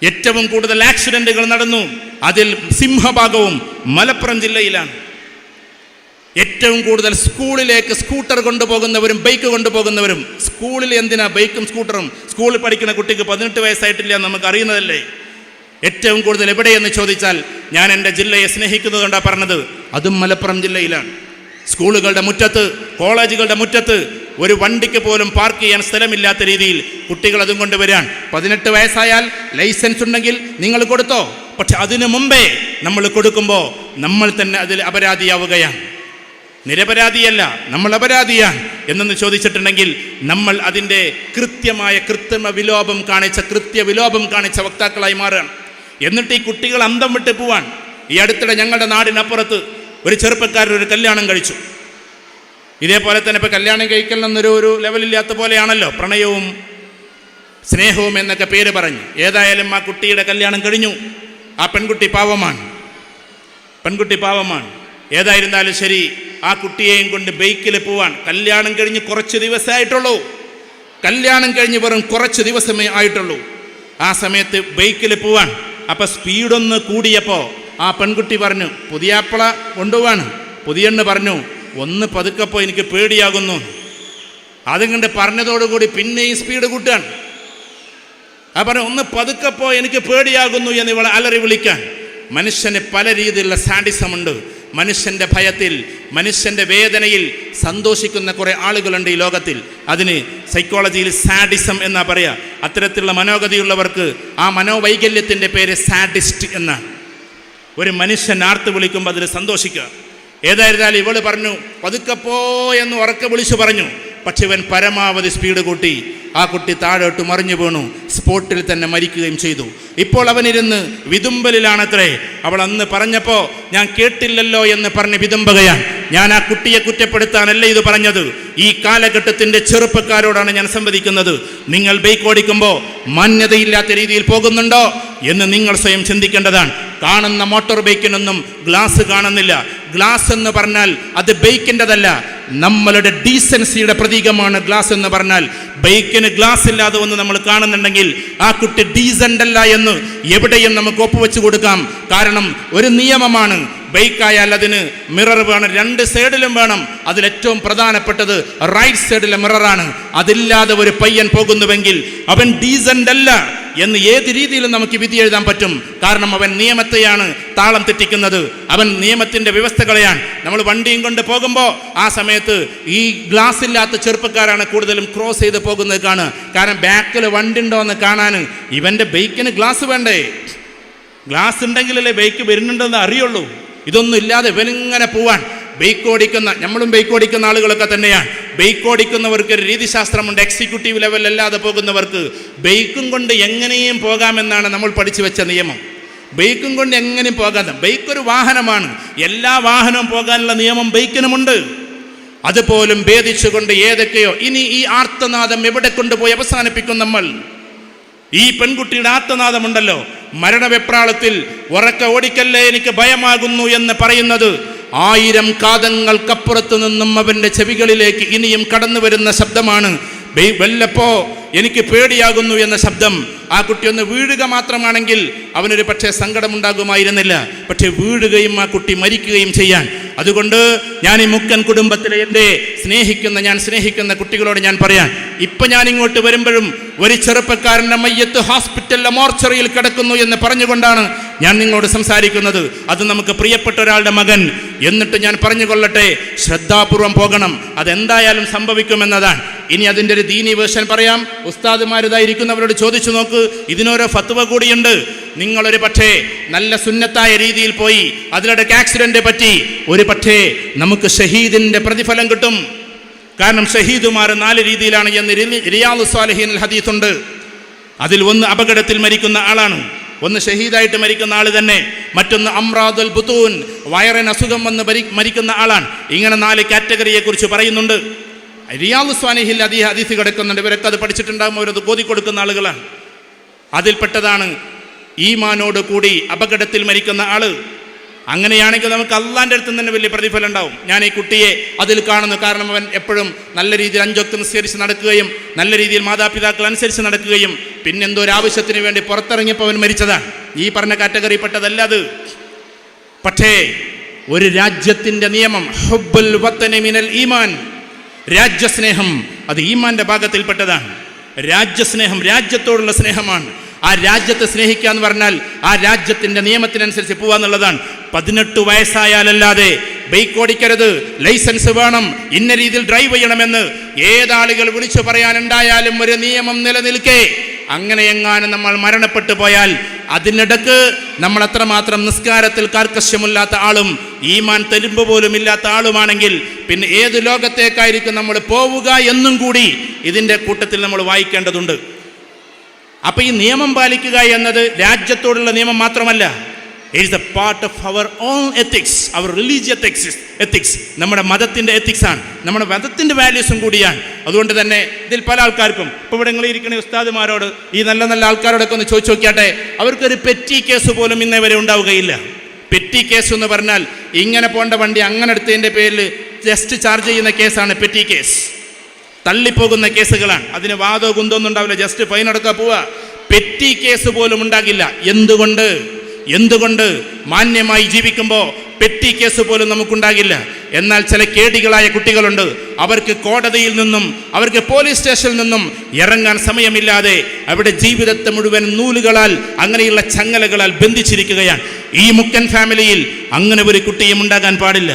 ഏറ്റവും കൂടുതൽ ആക്സിഡന്റുകൾ നടന്നു, അതിൽ സിംഹഭാഗവും മലപ്പുറം ജില്ലയിലാണ്. ഏറ്റവും കൂടുതൽ സ്കൂളിലേക്ക് സ്കൂട്ടർ കൊണ്ടുപോകുന്നവരും ബൈക്ക് കൊണ്ടുപോകുന്നവരും. സ്കൂളിൽ എന്തിനാ ബൈക്കും സ്കൂട്ടറും? സ്കൂളിൽ പഠിക്കുന്ന കുട്ടിക്ക് 18 വയസ്സായിട്ടില്ല, നമുക്ക് അറിയുന്നതല്ലേ. ഏറ്റവും കൂടുതൽ എവിടെയെന്ന് ചോദിച്ചാൽ ഞാൻ എൻ്റെ ജില്ലയെ സ്നേഹിക്കുന്നതുകൊണ്ടാണ് പറഞ്ഞത്, അതും മലപ്പുറം ജില്ലയിലാണ്. സ്കൂളുകളുടെ മുറ്റത്ത്, കോളേജുകളുടെ മുറ്റത്ത് ഒരു വണ്ടിക്ക് പോലും പാർക്ക് ചെയ്യാൻ സ്ഥലമില്ലാത്ത രീതിയിൽ കുട്ടികൾ അതും കൊണ്ടുവരാൻ. 18 വയസ്സായാൽ ലൈസൻസ് ഉണ്ടെങ്കിൽ നിങ്ങൾ കൊടുത്തോ, പക്ഷെ അതിനു മുമ്പേ നമ്മൾ കൊടുക്കുമ്പോൾ നമ്മൾ തന്നെ അതിൽ അപരാധിയാവുകയാണ്. നിരപരാധിയല്ല, നമ്മൾ അപരാധിയാണ് എന്നൊന്ന് ചോദിച്ചിട്ടുണ്ടെങ്കിൽ നമ്മൾ അതിൻ്റെ കൃത്യവിലോപം കാണിച്ച വക്താക്കളായി മാറുകയാണ്. എന്നിട്ട് ഈ കുട്ടികൾ അന്തം വിട്ട് പോവാൻ. ഈ അടുത്തിടെ ഞങ്ങളുടെ നാടിനപ്പുറത്ത് ഒരു ചെറുപ്പക്കാരൻ ഒരു കല്യാണം കഴിച്ചു. ഇതേപോലെ തന്നെ ഇപ്പോൾ കല്യാണം കഴിക്കലെന്നൊരു ലെവലില്ലാത്ത പോലെയാണല്ലോ പ്രണയവും സ്നേഹവും എന്നൊക്കെ പേര് പറഞ്ഞ്. ഏതായാലും ആ കുട്ടിയുടെ കല്യാണം കഴിഞ്ഞു. ആ പെൺകുട്ടി പാവമാണ്. ഏതായിരുന്നാലും ശരി, ആ കുട്ടിയെയും കൊണ്ട് ബൈക്കിൽ പോവാൻ. കല്യാണം കഴിഞ്ഞ് കുറച്ച് ദിവസമായിട്ടുള്ളൂ. വെറും കുറച്ച് ദിവസമേ ആയിട്ടുള്ളൂ. ആ സമയത്ത് ബൈക്കിൽ പോവാൻ. അപ്പം സ്പീഡൊന്ന് കൂടിയപ്പോൾ ആ പെൺകുട്ടി പറഞ്ഞു, പുതിയാപ്പള കൊണ്ടുപോവാണ്. പുതിയെണ്ണ് പറഞ്ഞു, ഒന്ന് പതുക്കപ്പോൾ എനിക്ക് പേടിയാകുന്നു. അതുകൊണ്ട് പറഞ്ഞതോടുകൂടി പിന്നെയും സ്പീഡ് കൂട്ടാൻ. പറഞ്ഞു, ഒന്ന് പതുക്കപ്പോൾ എനിക്ക് പേടിയാകുന്നു എന്ന് ഇവളെ അലറി വിളിക്കാൻ. മനുഷ്യന് പല രീതിയിലുള്ള സാഡിസമുണ്ട്. മനുഷ്യൻ്റെ ഭയത്തിൽ, മനുഷ്യൻ്റെ വേദനയിൽ സന്തോഷിക്കുന്ന കുറേ ആളുകളുണ്ട് ഈ ലോകത്തിൽ. അതിന് സൈക്കോളജിയിൽ സാഡിസം എന്നാ പറയുക. അത്തരത്തിലുള്ള മനോഗതിയുള്ളവർക്ക് ആ മനോവൈകല്യത്തിൻ്റെ പേര് സാഡിസ്റ്റ് എന്നാണ്. ഒരു മനുഷ്യൻ ആർത്ത് വിളിക്കുമ്പോൾ അതിൽ സന്തോഷിക്കുക. ഏതായിരുന്നാലും ഇവള് പറഞ്ഞു, പതുക്കപ്പോ എന്ന് ഉറക്കെ വിളിച്ചു പറഞ്ഞു. പക്ഷെ ഇവൻ പരമാവധി സ്പീഡ് കൂട്ടി. ആ കുട്ടി താഴോട്ട് മറിഞ്ഞു വീണു, സ്പോട്ടിൽ തന്നെ മരിക്കുകയും ചെയ്തു. ഇപ്പോൾ അവനിരുന്ന് വിതുമ്പലിലാണത്രേ. അവൾ അന്ന് പറഞ്ഞപ്പോൾ ഞാൻ കേട്ടില്ലല്ലോ എന്ന് പറഞ്ഞ് വിതുമ്പുകയാണ്. ഞാൻ ആ കുട്ടിയെ കുറ്റപ്പെടുത്താനല്ല ഇത് പറഞ്ഞത്. ഈ കാലഘട്ടത്തിൻ്റെ ചെറുപ്പക്കാരോടാണ് ഞാൻ സംവദിക്കുന്നത്. നിങ്ങൾ ബൈക്ക് ഓടിക്കുമ്പോൾ മാന്യതയില്ലാത്ത രീതിയിൽ പോകുന്നുണ്ടോ എന്ന് നിങ്ങൾ സ്വയം ചിന്തിക്കേണ്ടതാണ്. കാണുന്ന മോട്ടോർ ബൈക്കിനൊന്നും ഗ്ലാസ് കാണുന്നില്ല. ഗ്ലാസ് എന്ന് പറഞ്ഞാൽ അത് ബൈക്കിൻ്റെതല്ല, നമ്മളുടെ ഡീസൻസിയുടെ പ്രതീകമാണ് ഗ്ലാസ് എന്ന് പറഞ്ഞാൽ. ബൈക്കിന് ഗ്ലാസ് ഇല്ലാതെ ഒന്ന് നമ്മൾ കാണുന്നുണ്ടെങ്കിൽ ആ കുട്ടി ഡീസൻ്റ് അല്ല എന്ന് എവിടെയും നമുക്ക് ഒപ്പുവെച്ച് കൊടുക്കാം. കാരണം ഒരു നിയമമാണ്, ബൈക്കായാൽ അതിന് മിറർ വേണം, 2 സൈഡിലും വേണം. അതിലേറ്റവും പ്രധാനപ്പെട്ടത് റൈറ്റ് സൈഡിലെ മിററാണ്. അതില്ലാതെ ഒരു പയ്യൻ പോകുന്നുവെങ്കിൽ അവൻ ഡീസൻ്റ് അല്ല എന്ന് ഏത് രീതിയിലും നമുക്ക് വിധി എഴുതാൻ പറ്റും. കാരണം അവൻ നിയമത്തെയാണ് താളം തെറ്റിക്കുന്നത്, അവൻ നിയമത്തിൻ്റെ വ്യവസ്ഥകളെയാണ്. നമ്മൾ വണ്ടിയും കൊണ്ട് പോകുമ്പോൾ ആ സമയത്ത് ഈ ഗ്ലാസ് ഇല്ലാത്ത ചെറുപ്പക്കാരാണ് കൂടുതലും ക്രോസ് ചെയ്ത് പോകുന്നത് കാണുക. കാരണം ബാക്കിൽ വണ്ടി ഉണ്ടോ എന്ന് കാണാൻ ഇവൻ്റെ ബൈക്കിന് ഗ്ലാസ് വേണ്ടേ? ഗ്ലാസ് ഉണ്ടെങ്കിലല്ലേ ബൈക്ക് വരുന്നുണ്ടെന്ന് അറിയുള്ളൂ. ഇതൊന്നും ഇല്ലാതെ ഇവനിങ്ങനെ പോവാൻ. നമ്മളും ബൈക്ക് ഓടിക്കുന്ന ആളുകളൊക്കെ തന്നെയാണ്. ബൈക്ക് ഓടിക്കുന്നവർക്ക് ഒരു രീതിശാസ്ത്രമുണ്ട്. എക്സിക്യൂട്ടീവ് ലെവൽ അല്ലാതെ പോകുന്നവർക്ക് ബൈക്കും കൊണ്ട് എങ്ങനെയും പോകാമെന്നാണ് നമ്മൾ പഠിച്ചു വെച്ച നിയമം. ബൈക്കും കൊണ്ട് എങ്ങനെയും പോകാതെ, ബൈക്ക് ഒരു വാഹനമാണ്, എല്ലാ വാഹനവും പോകാനുള്ള നിയമം ബൈക്കിനുമുണ്ട്. അതുപോലും ഭേദിച്ചുകൊണ്ട് ഏതൊക്കെയോ. ഇനി ഈ ആർത്തനാദം എവിടെ കൊണ്ടുപോയി അവസാനിപ്പിക്കും നമ്മൾ? ഈ പെൺകുട്ടിയുടെ ആർത്തനാദമുണ്ടല്ലോ, മരണവെപ്രാളത്തിൽ ഉറക്ക ഓടിക്കല്ലേ എനിക്ക് ഭയമാകുന്നു എന്ന് പറയുന്നത് 1000 കാതങ്ങൾക്കപ്പുറത്ത് നിന്നും അവൻ്റെ ചെവികളിലേക്ക് ഇനിയും കടന്നു വരുന്ന ശബ്ദമാണ്. വല്ലപ്പോ എനിക്ക് പേടിയാകുന്നു എന്ന ശബ്ദം. ആ കുട്ടി ഒന്ന് വീഴുക മാത്രമാണെങ്കിൽ അവനൊരു പക്ഷേ സങ്കടമുണ്ടാകുമായിരുന്നില്ല. പക്ഷേ വീഴുകയും ആ കുട്ടി മരിക്കുകയും ചെയ്യാൻ അതുകൊണ്ട് ഞാൻ ഈ മുക്കൻ കുടുംബത്തിലെ എൻ്റെ ഞാൻ സ്നേഹിക്കുന്ന കുട്ടികളോട് ഞാൻ പറയാൻ, ഇപ്പം ഞാൻ ഇങ്ങോട്ട് വരുമ്പോഴും ഒരു ചെറുപ്പക്കാരൻ്റെ മയ്യത്ത് ഹോസ്പിറ്റലിലെ മോർച്ചറിയിൽ കിടക്കുന്നു എന്ന് പറഞ്ഞുകൊണ്ടാണ് ഞാൻ നിങ്ങളോട് സംസാരിക്കുന്നത്. അത് നമുക്ക് പ്രിയപ്പെട്ട ഒരാളുടെ മകൻ. എന്നിട്ട് ഞാൻ പറഞ്ഞുകൊള്ളട്ടെ, ശ്രദ്ധാപൂർവം പോകണം, അതെന്തായാലും സംഭവിക്കുമെന്നതാണ്. ഇനി അതിൻ്റെ ഒരു ദീനി വേർഷൻ പറയാം. ഉസ്താദുമാരിതായിരിക്കുന്നവരോട് ചോദിച്ചു നോക്ക്, ഇതിനോരോ ഫത്വ കൂടിയുണ്ട്. നിങ്ങളൊരു പക്ഷേ നല്ല സുന്നത്തായ രീതിയിൽ പോയി അതിലിടയ്ക്ക് ആക്സിഡന്റ് പറ്റി, ഒരു പക്ഷേ നമുക്ക് ഷഹീദിന്റെ പ്രതിഫലം കിട്ടും. കാരണം ഷഹീദുമാർ 4 രീതിയിലാണ് എന്ന് റിയാദുസ് സ്വാലിഹീനിൽ ഹദീസുണ്ട്. അതിൽ ഒന്ന് അപകടത്തിൽ മരിക്കുന്ന ആളാണ്, ഒന്ന് ഷഹീദായിട്ട് മരിക്കുന്ന ആൾ തന്നെ, മറ്റൊന്ന് അംറാദുൽ ബുത്തൂൻ, വയറിന് അസുഖം വന്ന് മരിക്കുന്ന ആളാണ്. ഇങ്ങനെ 4 കാറ്റഗറിയെ കുറിച്ച് പറയുന്നുണ്ട്. റിയാദുസ് സ്വാലിഹീനിൽ ഹദീസ് കിടക്കുന്നുണ്ട്. ഇവരൊക്കെ അത് പഠിച്ചിട്ടുണ്ടാകും, അവരത് ഓതിക്കൊടുക്കുന്ന ആളുകളാണ്. അതിൽപ്പെട്ടതാണ് ഈമാനോട് കൂടി അപകടത്തിൽ മരിക്കുന്ന ആള്. അങ്ങനെയാണെങ്കിൽ നമുക്ക് അള്ളാൻ്റെ അടുത്ത് തന്നെ വലിയ പ്രതിഫലം ഉണ്ടാവും. ഞാൻ ഈ കുട്ടിയെ അതിൽ കാണുന്നു. കാരണം അവൻ എപ്പോഴും നല്ല രീതിയിൽ 5 വക്ത് നിസ്കരിച്ച് നടക്കുകയും നല്ല രീതിയിൽ മാതാപിതാക്കൾ അനുസരിച്ച് നടക്കുകയും പിന്നെ എന്തോ ഒരു ആവശ്യത്തിന് വേണ്ടി പുറത്തിറങ്ങിയപ്പോൾ അവൻ മരിച്ചതാണ്. ഈ പറഞ്ഞ കാറ്റഗറി പെട്ടതല്ല അത്. പക്ഷേ ഒരു രാജ്യത്തിൻ്റെ നിയമം, ഹുബ്ബുൽ വത്തനി മിനൽ ഈമാൻ, രാജ്യസ്നേഹം, അത് ഈമാന്റെ ഭാഗത്തിൽപ്പെട്ടതാണ്. രാജ്യസ്നേഹം രാജ്യത്തോടുള്ള സ്നേഹമാണ്. ആ രാജ്യത്തെ സ്നേഹിക്കുക എന്ന് പറഞ്ഞാൽ ആ രാജ്യത്തിൻ്റെ നിയമത്തിനനുസരിച്ച് പോവാന്നുള്ളതാണ്. 18 വയസ്സായാലല്ലാതെ ബൈക്ക് ഓടിക്കരുത്, ലൈസൻസ് വേണം, ഇന്ന രീതിയിൽ ഡ്രൈവ് ചെയ്യണമെന്ന് ഏതാളുകൾ വിളിച്ചു പറയാനുണ്ടായാലും ഒരു നിയമം നിലനിൽക്കേ അങ്ങനെ എങ്ങാനും നമ്മൾ മരണപ്പെട്ടു പോയാൽ അതിനിടക്ക് നമ്മൾ അത്രമാത്രം നിസ്കാരത്തിൽ കാർക്കശ്യമില്ലാത്ത ആളും ഈമാൻ തെരുമ്പ് പോലും ഇല്ലാത്ത ആളുമാണെങ്കിൽ പിന്നെ ഏത് ലോകത്തേക്കായിരിക്കും നമ്മൾ പോവുക എന്നും കൂടി ഇതിൻ്റെ കൂട്ടത്തിൽ നമ്മൾ വായിക്കേണ്ടതുണ്ട്. അപ്പൊ ഈ നിയമം പാലിക്കുക എന്നത് രാജ്യത്തോടുള്ള നിയമം മാത്രമല്ല, it is a part of our own ethics, our religious ethics, നമ്മുടെ മതത്തിൻ്റെ എത്തിക്സ് ആണ്, നമ്മുടെ മതത്തിൻ്റെ വാല്യൂസും കൂടിയാണ്. അതുകൊണ്ട് തന്നെ ഇതിൽ പല ആൾക്കാർക്കും, ഇപ്പോൾ ഇവിടെ നിങ്ങൾ ഇരിക്കുന്ന ഉസ്താദുമാരോട്, ഈ നല്ല നല്ല ആൾക്കാരോടൊക്കെ ഒന്ന് ചോദിച്ചു നോക്കിയാട്ടെ, അവർക്കൊരു പെറ്റി കേസ് പോലും ഇന്നേ വരെ ഉണ്ടാവുകയില്ല. പെറ്റി കേസ് എന്ന് പറഞ്ഞാൽ ഇങ്ങനെ പോകേണ്ട വണ്ടി അങ്ങനെ എടുത്തതിൻ്റെ പേരിൽ ജസ്റ്റ് ചാർജ് ചെയ്യുന്ന കേസാണ് പെറ്റി കേസ്. തള്ളിപ്പോകുന്ന കേസുകളാണ്. അതിന് വാദോ കുന്തോന്നും ഉണ്ടാവില്ല, ജസ്റ്റ് ഫൈൻ അടക്കാൻ പോവുക. പെറ്റി കേസ് പോലും ഉണ്ടാകില്ല. എന്തുകൊണ്ട് മാന്യമായി ജീവിക്കുമ്പോൾ പെറ്റി കേസ് പോലും നമുക്കുണ്ടാകില്ല. എന്നാൽ ചില കേടികളായ കുട്ടികളുണ്ട്, അവർക്ക് കോടതിയിൽ നിന്നും അവർക്ക് പോലീസ് സ്റ്റേഷനിൽ നിന്നും ഇറങ്ങാൻ സമയമില്ലാതെ അവിടെ ജീവിതത്തെ മുഴുവൻ നൂലുകളാൽ അങ്ങനെയുള്ള ചങ്ങലകളാൽ ബന്ധിച്ചിരിക്കുകയാണ്. ഈ മുക്കൻ ഫാമിലിയിൽ അങ്ങനെ ഒരു കുട്ടിയും ഉണ്ടാകാൻ പാടില്ല.